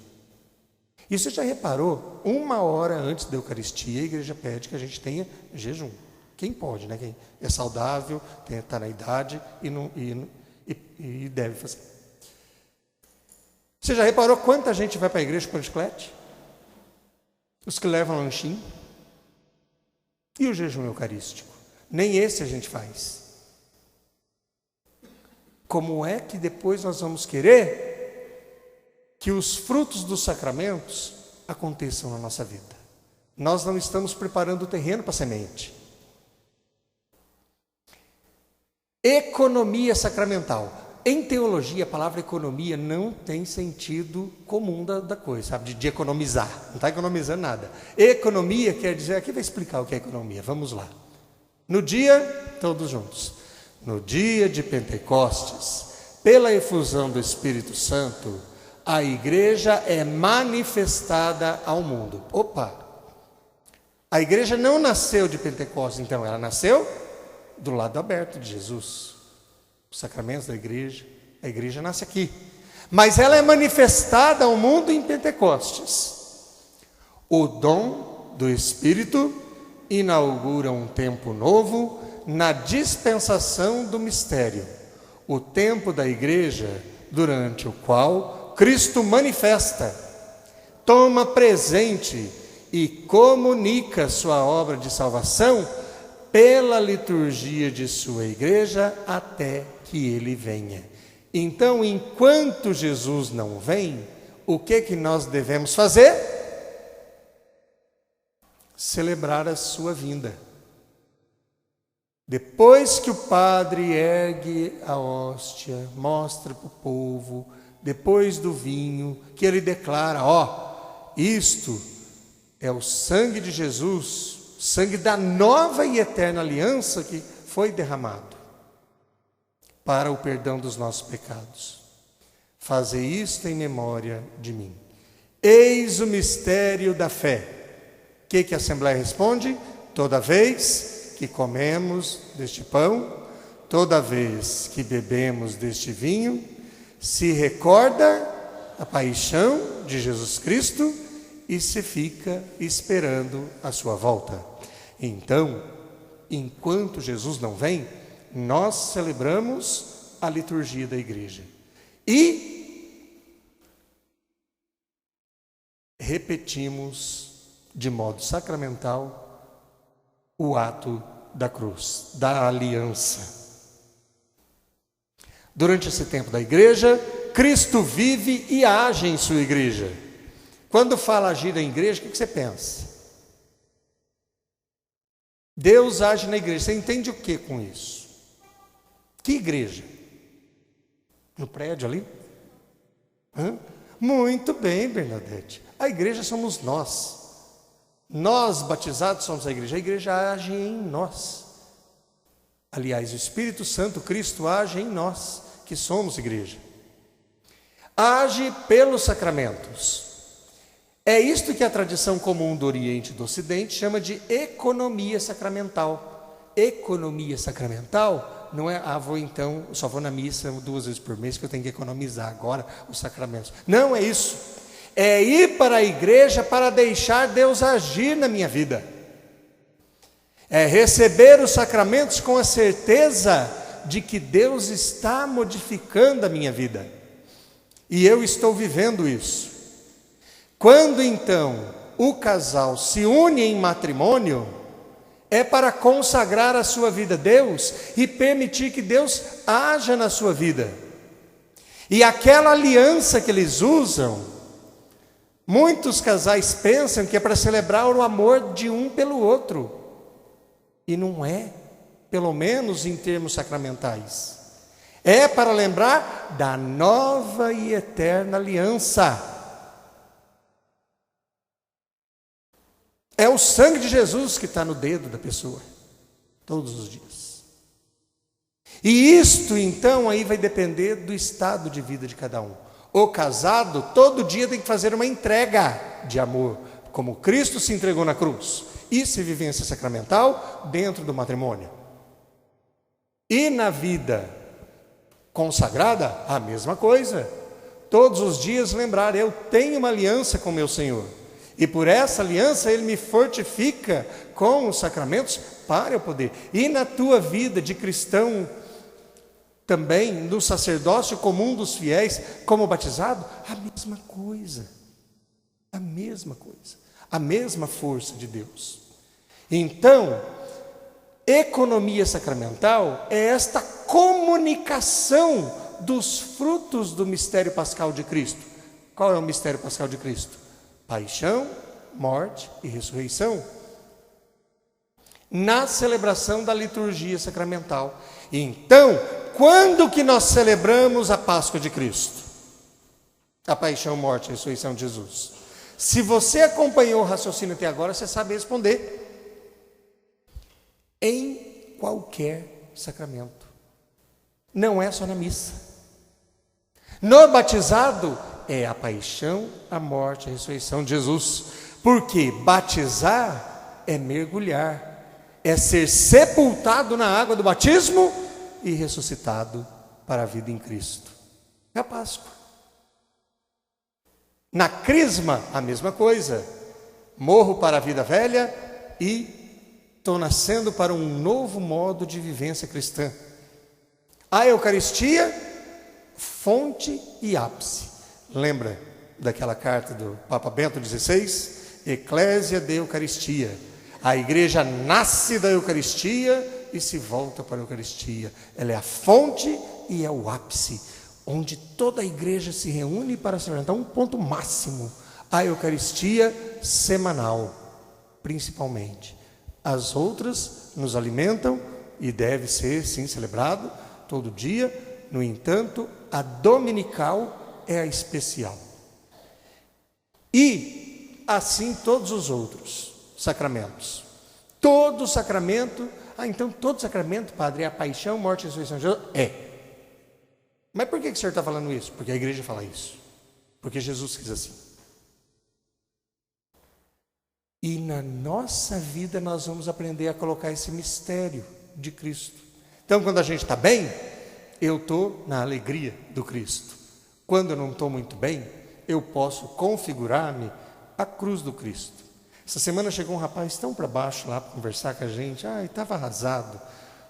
E você já reparou, 1 hora antes da Eucaristia, a igreja pede que a gente tenha jejum. Quem pode, né? Quem é saudável, está na idade e deve fazer. Você já reparou quanta gente vai para a igreja com chiclete? Os que levam lanchinho. E o jejum eucarístico? Nem esse a gente faz. Como é que depois nós vamos querer que os frutos dos sacramentos aconteçam na nossa vida? Nós não estamos preparando o terreno para a semente. Economia sacramental. Em teologia, a palavra economia não tem sentido comum da coisa, sabe? De economizar. Não está economizando nada. Economia quer dizer, aqui vai explicar o que é economia. Vamos lá. No dia, todos juntos. No dia de Pentecostes, pela efusão do Espírito Santo, a igreja é manifestada ao mundo. Opa! A igreja não nasceu de Pentecostes, então, ela nasceu do lado aberto de Jesus. Os sacramentos da igreja, a igreja nasce aqui. Mas ela é manifestada ao mundo em Pentecostes. O dom do Espírito inaugura um tempo novo na dispensação do mistério, o tempo da igreja durante o qual Cristo manifesta, toma presente e comunica sua obra de salvação pela liturgia de sua igreja até que ele venha. Então, enquanto Jesus não vem, o que nós devemos fazer? Celebrar a sua vinda. Depois que o padre ergue a hóstia, mostra para o povo, depois do vinho, que ele declara, isto é o sangue de Jesus, sangue da nova e eterna aliança que foi derramado para o perdão dos nossos pecados. Fazei isto em memória de mim. Eis o mistério da fé. O que a Assembleia responde? Toda vez que comemos deste pão toda vez que bebemos deste vinho, se recorda a paixão de Jesus Cristo e se fica esperando a sua volta. Então, enquanto Jesus não vem, nós celebramos a liturgia da igreja e repetimos de modo sacramental o ato da cruz, da aliança. Durante esse tempo da igreja, Cristo vive e age em sua igreja. Quando fala agir na igreja, o que você pensa? Deus age na igreja. Você entende o que com isso? Que igreja? No prédio ali? Muito bem, Bernadette. A igreja somos nós. Nós, batizados, somos a igreja age em nós. Aliás, o Espírito Santo, Cristo, age em nós, que somos igreja. Age pelos sacramentos. É isto que a tradição comum do Oriente e do Ocidente chama de economia sacramental. Economia sacramental não é, só vou na missa 2 vezes por mês que eu tenho que economizar agora os sacramentos. Não é isso. É ir para a igreja para deixar Deus agir na minha vida. É receber os sacramentos com a certeza de que Deus está modificando a minha vida. E eu estou vivendo isso. Quando então o casal se une em matrimônio, é para consagrar a sua vida a Deus e permitir que Deus haja na sua vida. E aquela aliança que eles usam, muitos casais pensam que é para celebrar o amor de um pelo outro. E não é, pelo menos em termos sacramentais. É para lembrar da nova e eterna aliança. É o sangue de Jesus que está no dedo da pessoa, todos os dias. E isto então aí vai depender do estado de vida de cada um. O casado todo dia tem que fazer uma entrega de amor, como Cristo se entregou na cruz. Isso é vivência sacramental dentro do matrimônio. E na vida consagrada, a mesma coisa. Todos os dias lembrar, eu tenho uma aliança com meu Senhor. E por essa aliança Ele me fortifica com os sacramentos para eu poder. E na tua vida de cristão, também no sacerdócio comum dos fiéis, como batizado, a mesma coisa. A mesma coisa. A mesma força de Deus. Então, economia sacramental é esta comunicação dos frutos do mistério pascal de Cristo. Qual é o mistério pascal de Cristo? Paixão, morte e ressurreição. Na celebração da liturgia sacramental. Então, quando que nós celebramos a Páscoa de Cristo? A paixão, morte e ressurreição de Jesus. Se você acompanhou o raciocínio até agora, você sabe responder. Em qualquer sacramento. Não é só na missa. No batizado é a paixão, a morte, a ressurreição de Jesus. Porque batizar é mergulhar, é ser sepultado na água do batismo e ressuscitado para a vida em Cristo. É a Páscoa. Na crisma, a mesma coisa. Morro para a vida velha e estou nascendo para um novo modo de vivência cristã. A Eucaristia, fonte e ápice. Lembra daquela carta do Papa Bento XVI? Eclésia de Eucaristia. A igreja nasce da Eucaristia e se volta para a Eucaristia. Ela é a fonte e é o ápice, onde toda a igreja se reúne para celebrar. Então, um ponto máximo, a Eucaristia semanal, principalmente. As outras nos alimentam e deve ser, sim, celebrado todo dia. No entanto, a dominical é a especial. E assim todos os outros sacramentos. Todo sacramento, então todo sacramento, padre, é a paixão, morte e ressurreição de Jesus? É. Mas por que o senhor está falando isso? Porque a igreja fala isso. Porque Jesus quis assim. E na nossa vida nós vamos aprender a colocar esse mistério de Cristo Então, quando a gente está bem, eu estou na alegria do Cristo. Quando eu não estou muito bem, eu posso configurar-me a cruz do Cristo. Essa semana chegou um rapaz tão para baixo lá para conversar com a gente. Estava arrasado,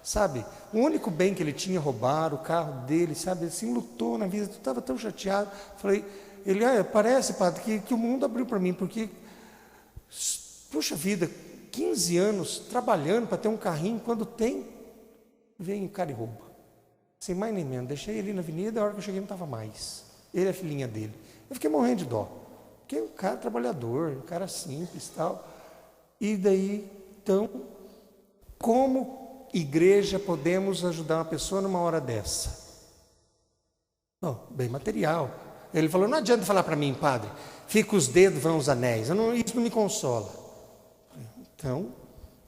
sabe? O único bem que ele tinha, roubaram o carro dele, sabe? Assim, lutou na vida, estava tão chateado. Falei, parece, padre, que o mundo abriu para mim, porque, puxa vida, 15 anos trabalhando para ter um carrinho, quando tem, vem o cara e rouba. Sem mais nem menos, deixei ele na avenida, a hora que eu cheguei não estava mais. Ele é a filhinha dele. Eu fiquei morrendo de dó, porque o cara é trabalhador, um cara simples e tal. E daí, então, como igreja podemos ajudar uma pessoa numa hora dessa? Bom, bem material. Ele falou, não adianta falar para mim, padre, fica os dedos, vão os anéis, isso não me consola. Então,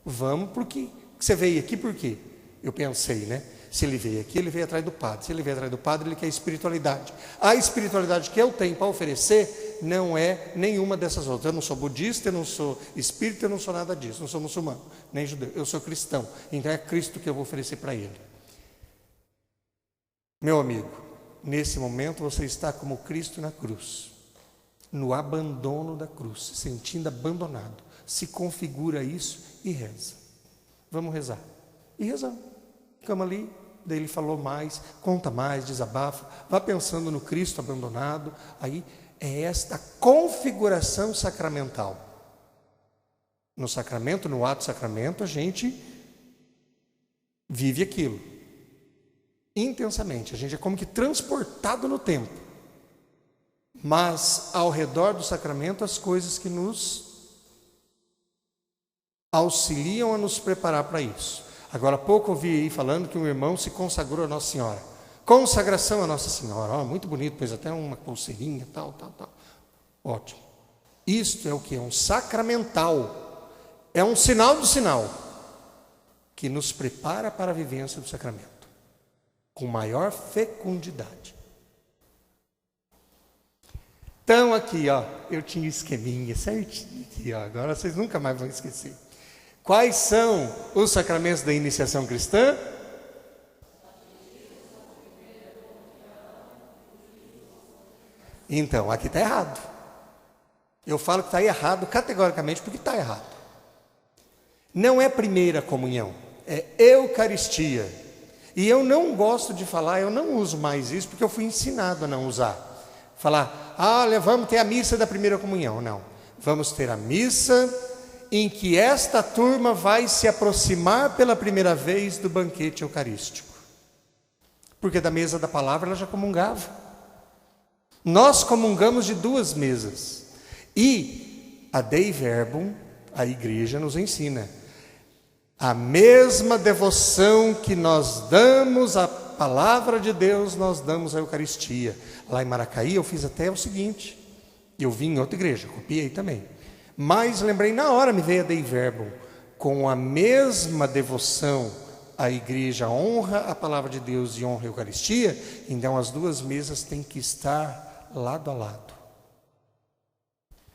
vamos, porque você veio aqui por quê? Eu pensei, né? Se ele veio aqui, ele veio atrás do padre. Se ele veio atrás do padre, ele quer espiritualidade. A espiritualidade que eu tenho para oferecer não é nenhuma dessas outras. Eu não sou budista, eu não sou espírita, eu não sou nada disso. Não sou muçulmano, nem judeu. Eu sou cristão. Então é Cristo que eu vou oferecer para ele. Meu amigo, nesse momento você está como Cristo na cruz. No abandono da cruz, se sentindo abandonado. Se configura isso e reza. Vamos rezar. E rezamos. Ficamos ali. Daí ele falou mais, conta mais, desabafa, vá pensando no Cristo abandonado. Aí é esta configuração sacramental. No sacramento, no ato sacramento, a gente vive aquilo intensamente. A gente é como que transportado no tempo. Mas ao redor do sacramento, as coisas que nos auxiliam a nos preparar para isso. Agora há pouco eu ouvi aí falando que um irmão se consagrou a Nossa Senhora. Consagração a Nossa Senhora. Muito bonito, pôs até uma pulseirinha, tal. Ótimo. Isto é o que? É um sacramental. É um sinal do sinal. Que nos prepara para a vivência do sacramento. Com maior fecundidade. Então aqui, eu tinha esqueminha certinho aqui, agora vocês nunca mais vão esquecer. Quais são os sacramentos da iniciação cristã? Então, aqui está errado. Eu falo que está errado categoricamente porque está errado. Não é primeira comunhão, é Eucaristia. E eu não gosto de falar, eu não uso mais isso porque eu fui ensinado a não usar. Falar, olha, vamos ter a missa da primeira comunhão. Não, vamos ter a missa em que esta turma vai se aproximar pela primeira vez do banquete eucarístico. Porque da mesa da palavra ela já comungava. Nós comungamos de duas mesas. E a Dei Verbum, a igreja nos ensina. A mesma devoção que nós damos à palavra de Deus, nós damos à Eucaristia. Lá em Maracaí eu fiz até o seguinte. Eu vim em outra igreja, copiei também. Mas lembrei na hora, me veio a Dei Verbum, com a mesma devoção a igreja honra a palavra de Deus e honra a Eucaristia, então as duas mesas têm que estar lado a lado.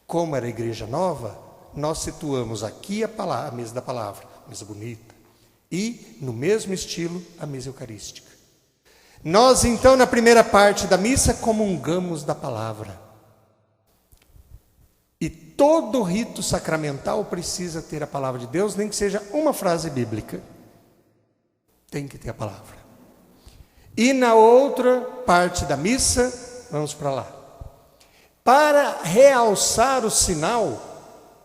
Como era a igreja nova, nós situamos aqui a mesa da palavra, mesa bonita, e no mesmo estilo a mesa eucarística. Nós então na primeira parte da missa comungamos da palavra. E todo rito sacramental precisa ter a palavra de Deus, nem que seja uma frase bíblica. Tem que ter a palavra. E na outra parte da missa, vamos para lá. Para realçar o sinal,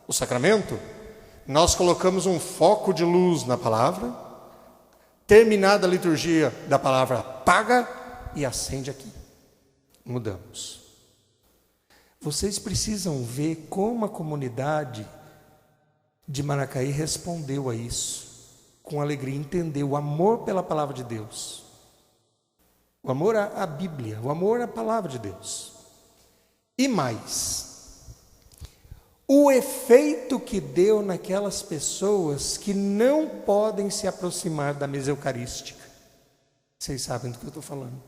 o sacramento, nós colocamos um foco de luz na palavra. Terminada a liturgia da palavra, apaga e acende aqui. Mudamos. Vocês precisam ver como a comunidade de Maracaí respondeu a isso, com alegria, entendeu o amor pela palavra de Deus, o amor à Bíblia, o amor à palavra de Deus. E mais, o efeito que deu naquelas pessoas que não podem se aproximar da mesa eucarística. Vocês sabem do que eu estou falando.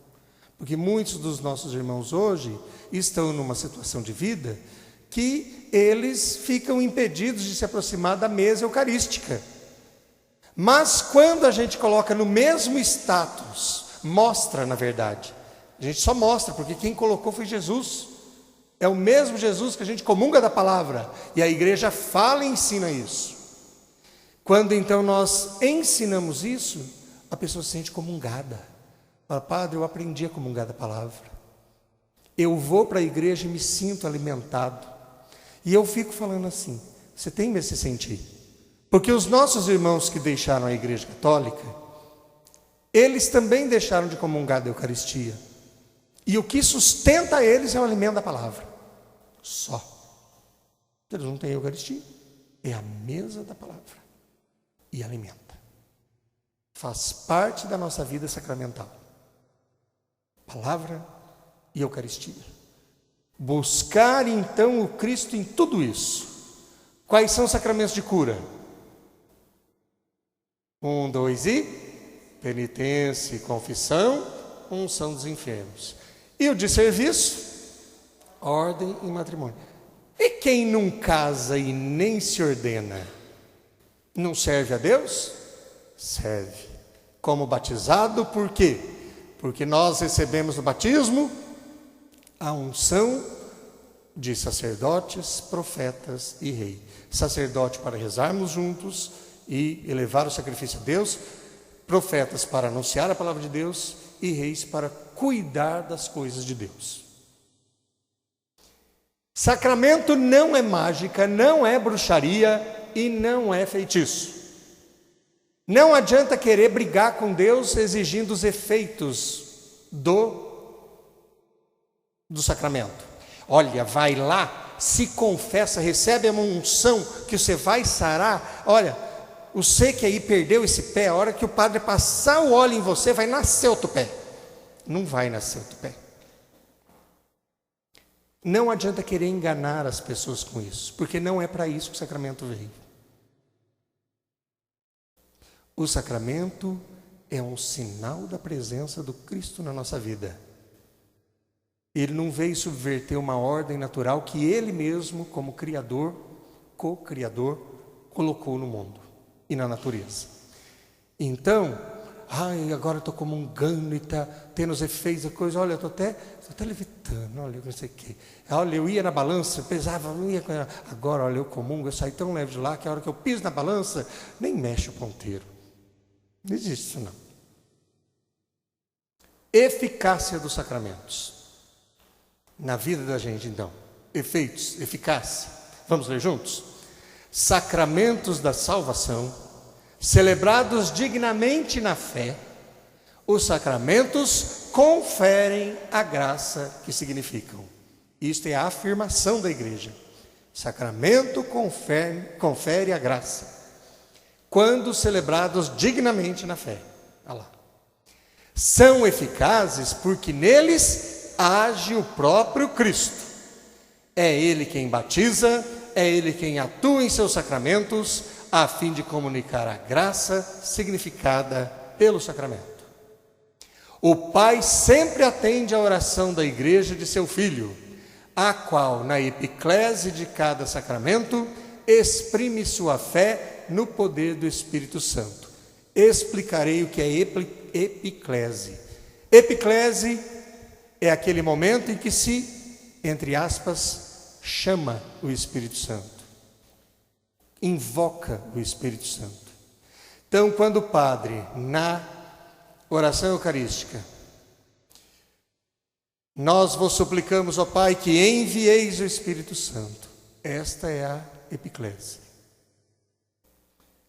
Porque muitos dos nossos irmãos hoje estão numa situação de vida que eles ficam impedidos de se aproximar da mesa eucarística. Mas quando a gente coloca no mesmo status, mostra na verdade, a gente só mostra, porque quem colocou foi Jesus. É o mesmo Jesus que a gente comunga da palavra, e a igreja fala e ensina isso. Quando então nós ensinamos isso, a pessoa se sente comungada. Fala, padre, eu aprendi a comungar da palavra. Eu vou para a igreja e me sinto alimentado. E eu fico falando assim, você tem medo de se sentir? Porque os nossos irmãos que deixaram a igreja católica, eles também deixaram de comungar da Eucaristia. E o que sustenta eles é o alimento da palavra. Só. Eles não têm Eucaristia. É a mesa da palavra. E alimenta. Faz parte da nossa vida sacramental. Palavra e Eucaristia. Buscar então o Cristo em tudo isso. Quais são os sacramentos de cura? 1, 2 e penitência e confissão, unção dos enfermos. E o de serviço, ordem e matrimônio. E quem não casa e nem se ordena, não serve a Deus? Serve. Como batizado, por quê? Porque nós recebemos no batismo a unção de sacerdotes, profetas e rei. Sacerdote para rezarmos juntos e elevar o sacrifício a Deus, profetas para anunciar a palavra de Deus e reis para cuidar das coisas de Deus. Sacramento não é mágica, não é bruxaria e não é feitiço. Não adianta querer brigar com Deus exigindo os efeitos do sacramento. Olha, vai lá, se confessa, recebe a unção que você vai sarar. Olha, você que aí perdeu esse pé, a hora que o padre passar o óleo em você, vai nascer outro pé. Não vai nascer outro pé. Não adianta querer enganar as pessoas com isso, porque não é para isso que o sacramento veio. O sacramento é um sinal da presença do Cristo na nossa vida. Ele não veio subverter uma ordem natural que Ele mesmo, como Criador, co-criador, colocou no mundo e na natureza. Então, agora eu estou comungando e está tendo os efeitos da coisa. Olha, eu estou até levitando, olha, não sei o quê. Olha, eu ia na balança, eu pesava, agora, olha, eu comungo, eu saí tão leve de lá que a hora que eu piso na balança, nem mexe o ponteiro. Não existe isso não. Eficácia dos sacramentos. Na vida da gente, então. Efeitos, eficácia. Vamos ler juntos? Sacramentos da salvação, celebrados dignamente na fé, os sacramentos conferem a graça que significam. Isto é a afirmação da igreja. Sacramento confere a graça, quando celebrados dignamente na fé. Olha lá. São eficazes porque neles age o próprio Cristo. É Ele quem batiza, é Ele quem atua em seus sacramentos, a fim de comunicar a graça significada pelo sacramento. O Pai sempre atende à oração da igreja de seu Filho, a qual, na epiclese de cada sacramento, exprime sua fé no poder do Espírito Santo. Explicarei o que é epiclese. Epiclese é aquele momento em que se, entre aspas, chama o Espírito Santo. Invoca o Espírito Santo. Então, quando o padre, na oração eucarística, nós vos suplicamos, ó Pai, que envieis o Espírito Santo. Esta é a epiclese.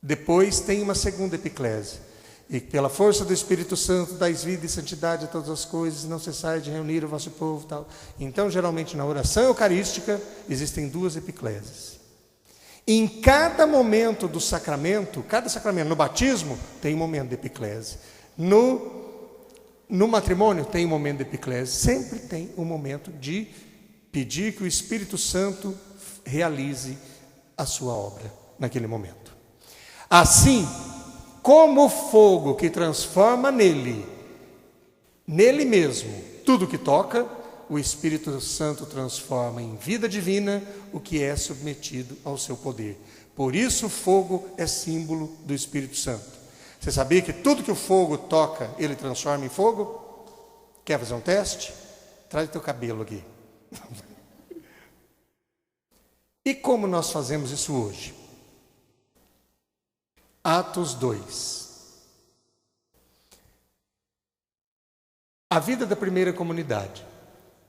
Depois tem uma segunda epiclese. E pela força do Espírito Santo dais vida e santidade a todas as coisas, não cessai de reunir o vosso povo, tal. Então, geralmente na oração eucarística existem duas epicleses. Em cada momento do sacramento, cada sacramento, no batismo tem um momento de epiclese, no matrimônio tem um momento de epiclese, sempre tem um momento de pedir que o Espírito Santo realize a sua obra naquele momento. Assim, como o fogo que transforma nele mesmo, tudo que toca, o Espírito Santo transforma em vida divina o que é submetido ao seu poder. Por isso o fogo é símbolo do Espírito Santo. Você sabia que tudo que o fogo toca, ele transforma em fogo? Quer fazer um teste? Traz o teu cabelo aqui. E como nós fazemos isso hoje? Atos 2. A vida da primeira comunidade.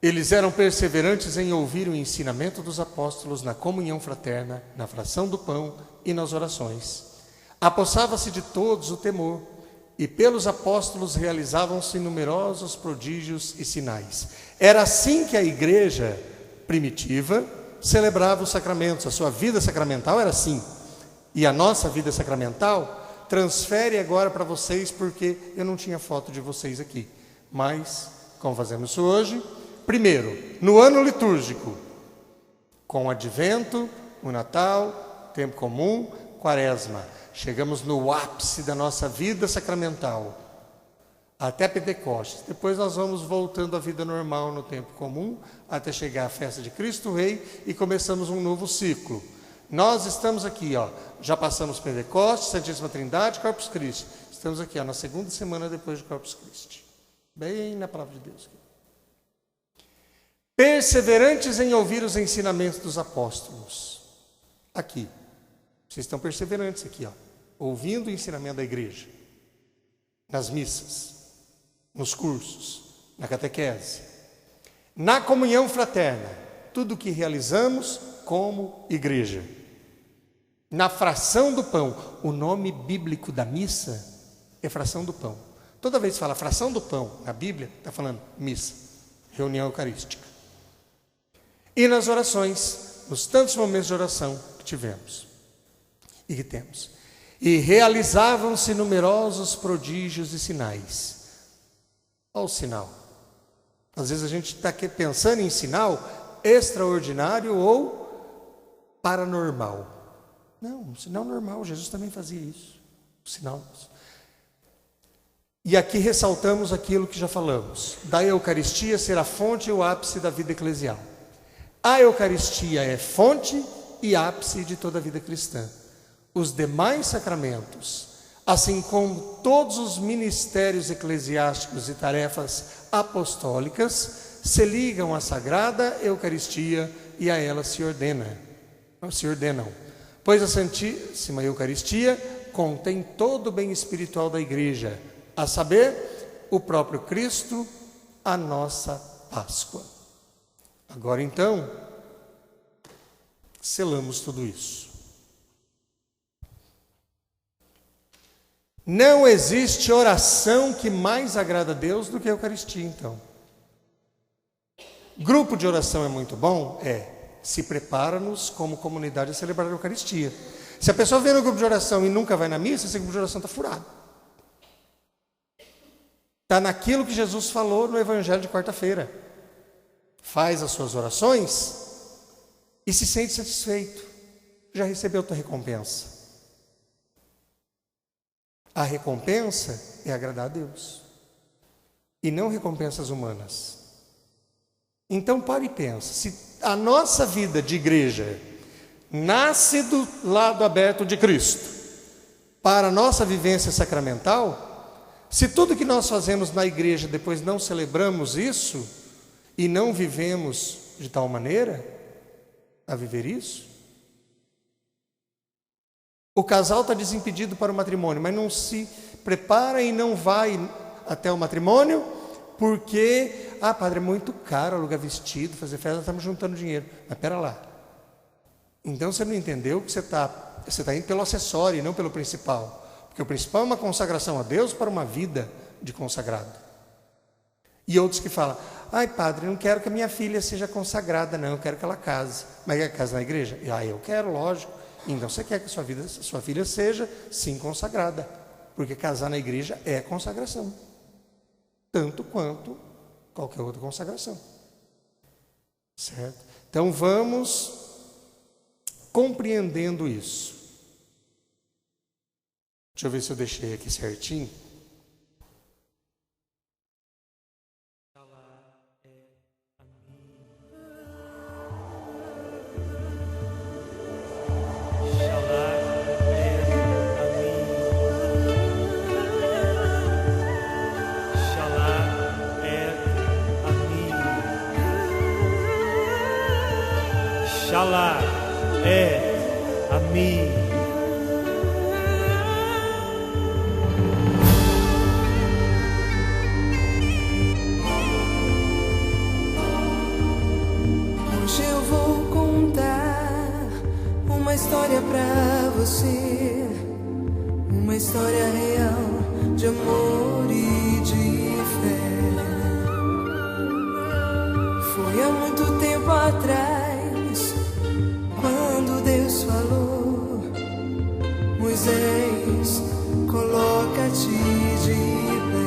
Eles eram perseverantes em ouvir o ensinamento dos apóstolos na comunhão fraterna, na fração do pão e nas orações. Apossava-se de todos o temor, e pelos apóstolos realizavam-se numerosos prodígios e sinais. Era assim que a igreja primitiva celebrava os sacramentos. A sua vida sacramental era assim. E a nossa vida sacramental transfere agora para vocês, porque eu não tinha foto de vocês aqui. Mas, como fazemos isso hoje? Primeiro, no ano litúrgico, com o Advento, o Natal, Tempo Comum, Quaresma. Chegamos no ápice da nossa vida sacramental, até Pentecostes. Depois nós vamos voltando à vida normal no Tempo Comum, até chegar à festa de Cristo Rei e começamos um novo ciclo. Nós estamos aqui, já passamos Pentecostes, Santíssima Trindade, Corpus Christi. Estamos aqui, na segunda semana depois de Corpus Christi. Bem na palavra de Deus. Perseverantes em ouvir os ensinamentos dos apóstolos. Aqui. Vocês estão perseverantes aqui, ouvindo o ensinamento da igreja. Nas missas, nos cursos, na catequese. Na comunhão fraterna. Tudo o que realizamos como igreja. Na fração do pão. O nome bíblico da missa é fração do pão. Toda vez que fala fração do pão na Bíblia, está falando missa, reunião eucarística. E nas orações, nos tantos momentos de oração que tivemos e que temos. E realizavam-se numerosos prodígios e sinais. Olha o sinal. Às vezes a gente está pensando em sinal extraordinário ou paranormal. Não, um sinal normal, Jesus também fazia isso. O sinal. E aqui ressaltamos aquilo que já falamos. Da Eucaristia ser a fonte e o ápice da vida eclesial. A Eucaristia é fonte e ápice de toda a vida cristã. Os demais sacramentos, assim como todos os ministérios eclesiásticos e tarefas apostólicas, se ligam à Sagrada Eucaristia e a ela se ordenam. Pois a Santíssima Eucaristia contém todo o bem espiritual da Igreja, a saber, o próprio Cristo, a nossa Páscoa. Agora então, selamos tudo isso. Não existe oração que mais agrada a Deus do que a Eucaristia, então. Grupo de oração é muito bom? Se prepara-nos como comunidade a celebrar a Eucaristia. Se a pessoa vem no grupo de oração e nunca vai na missa, esse grupo de oração está furado. Está naquilo que Jesus falou no Evangelho de quarta-feira. Faz as suas orações e se sente satisfeito. Já recebeu a tua recompensa. A recompensa é agradar a Deus. E não recompensas humanas. Então pare e pensa. Se a nossa vida de igreja nasce do lado aberto de Cristo para a nossa vivência sacramental, se tudo que nós fazemos na igreja depois não celebramos isso e não vivemos de tal maneira a viver isso, o casal está desimpedido para o matrimônio, mas não se prepara e não vai até o matrimônio porque, padre, é muito caro alugar vestido, fazer festa, estamos juntando dinheiro. Mas pera lá, então você não entendeu que você está indo pelo acessório e não pelo principal. Porque o principal é uma consagração a Deus para uma vida de consagrado. E outros que falam, padre, não quero que a minha filha seja consagrada, não, eu quero que ela case. Mas quer casar na igreja? Eu quero, lógico. Então você quer que sua filha seja, sim, consagrada. Porque casar na igreja é consagração. Tanto quanto qualquer outra consagração. Certo? Então vamos compreendendo isso. Deixa eu ver se eu deixei aqui certinho. Shalá Shalá é a mim. Hoje eu vou contar uma história pra você, uma história real de amor e de fé. Foi há muito tempo atrás, quando Deus falou: Moisés, coloca-te de pé.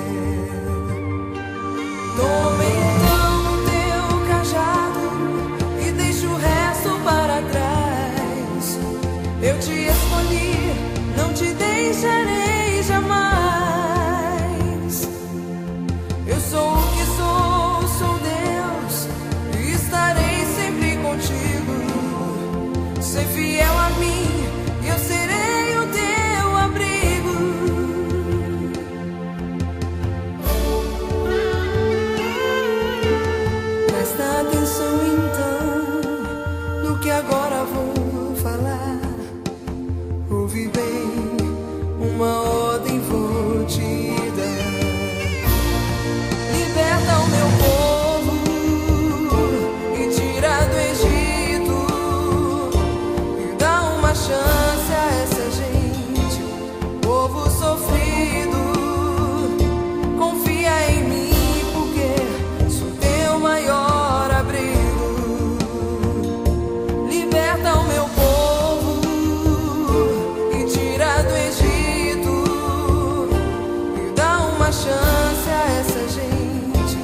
Toma então o teu cajado e deixa o resto para trás. Eu te escolhi, não te deixarei jamais. Eu sou o que sou Deus, e estarei sempre contigo. Ser fiel a mim, eu serei o teu abrigo. Presta atenção então no que agora vou falar. Ouve bem, uma ordem vou te dar. Liberta o meu povo e tira do Egito, e dá uma chance a essa gente, povo sofrido. Confia em mim, porque sou teu maior abrigo. Liberta o meu povo e tira do Egito, e dá uma chance a essa gente,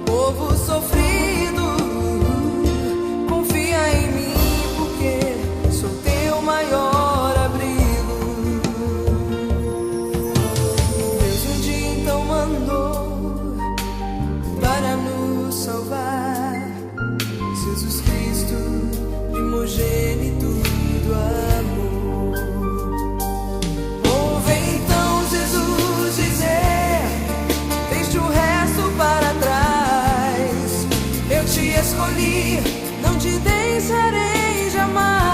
povo sofrido. Confia em mim, porque sou teu maior abrigo. Deus um dia então mandou para nos salvar Jesus Cristo, primogênito do amor. Ouve então Jesus dizer: deixa o resto para trás. Eu te escolhi, não te deixarei jamais.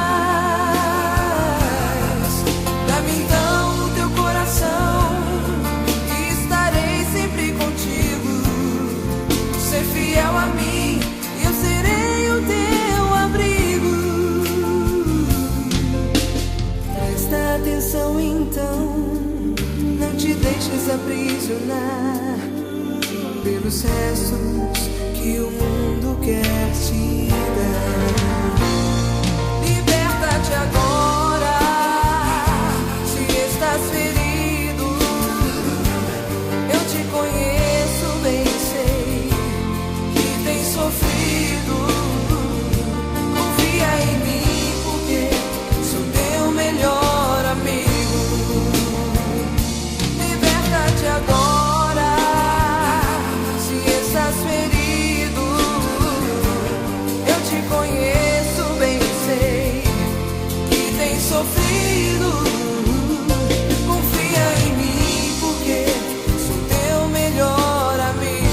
Dá-me então o teu coração e estarei sempre contigo. Ser fiel a mim, e eu serei o teu abrigo. Presta atenção então, não te deixes aprisionar pelos restos que o mundo quer te dar. Liberta-te agora, se estás ferido. Eu te conheço bem, sei que tens sofrido. Confia em mim, porque sou teu melhor amigo. Liberta-te agora, se estás ferido. Eu te conheço bem, sei que tens sofrido. Confia em mim, porque sou teu melhor amigo.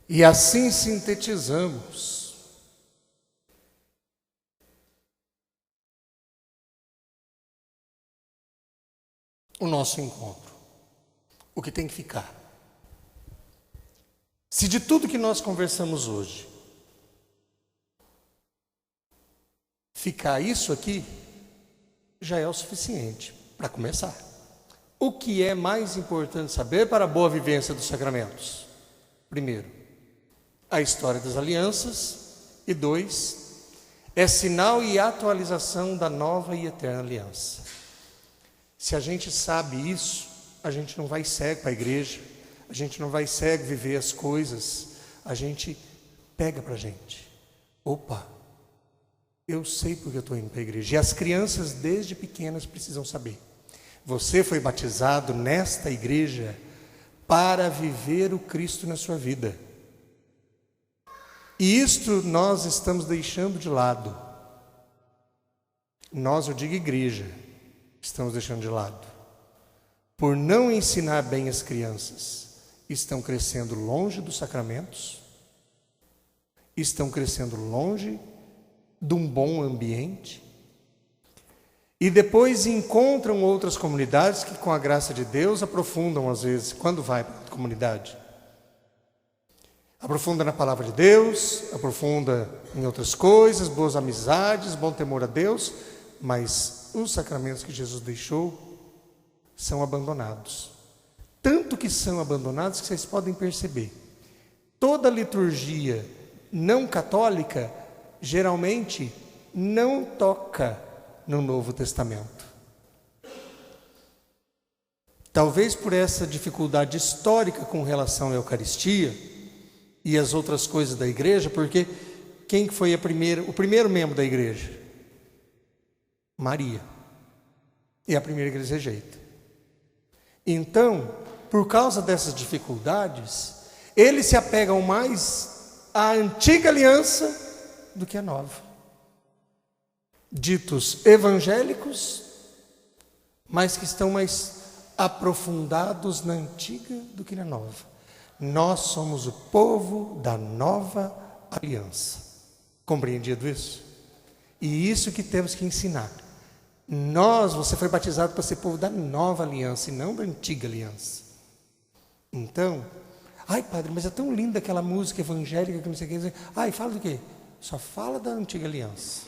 E assim sintetizamos o nosso encontro. O que tem que ficar. Se de tudo que nós conversamos hoje ficar isso aqui, já é o suficiente para começar. O que é mais importante saber para a boa vivência dos sacramentos? Primeiro, a história das alianças. E 2, É sinal e atualização da nova e eterna aliança. Se a gente sabe isso, a gente não vai cego para a igreja, a gente não vai cego viver as coisas, a gente pega para a gente. Opa, eu sei porque eu estou indo para a igreja. E as crianças desde pequenas precisam saber. Você foi batizado nesta igreja para viver o Cristo na sua vida. E isto nós estamos deixando de lado. Nós, eu digo igreja, estamos deixando de lado. Por não ensinar bem as crianças, estão crescendo longe dos sacramentos, estão crescendo longe de um bom ambiente, e depois encontram outras comunidades que, com a graça de Deus, aprofundam às vezes, quando vai para a comunidade. Aprofunda na palavra de Deus, aprofunda em outras coisas, boas amizades, bom temor a Deus, mas os sacramentos que Jesus deixou são abandonados. Tanto que são abandonados que vocês podem perceber. Toda liturgia não católica, geralmente, não toca no Novo Testamento. Talvez por essa dificuldade histórica com relação à Eucaristia e as outras coisas da igreja, porque quem foi o primeiro membro da igreja? Maria. E a primeira igreja rejeita. Então, por causa dessas dificuldades, eles se apegam mais à antiga aliança do que à nova. Ditos evangélicos, mas que estão mais aprofundados na antiga do que na nova. Nós somos o povo da nova aliança. Compreendido isso? E isso que temos que ensinar. Você foi batizado para ser povo da nova aliança e não da antiga aliança. Então, ai padre, mas é tão linda aquela música evangélica que não sei o que. Ai, fala do quê? Só fala da antiga aliança.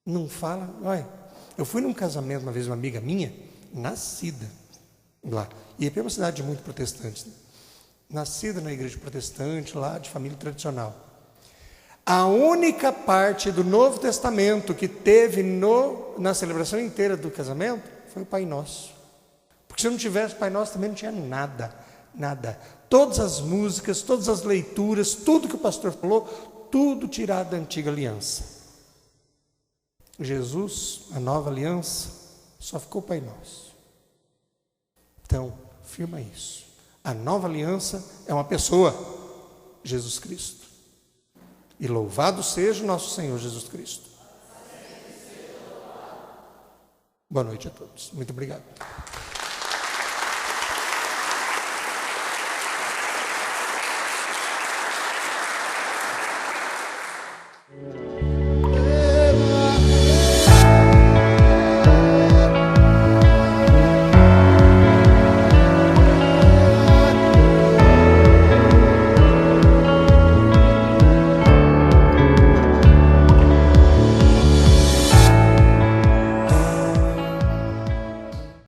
Não fala. Ai, eu fui num casamento uma vez, uma amiga minha, nascida lá. E é uma cidade muito protestante. Nascida na igreja protestante, lá de família tradicional. A única parte do Novo Testamento que teve na celebração inteira do casamento foi o Pai Nosso. Porque se não tivesse o Pai Nosso também não tinha nada, nada. Todas as músicas, todas as leituras, tudo que o pastor falou, tudo tirado da antiga aliança. Jesus, a nova aliança, só ficou o Pai Nosso. Então, firma isso. A nova aliança é uma pessoa, Jesus Cristo. E louvado seja o nosso Senhor Jesus Cristo. Boa noite a todos. Muito obrigado.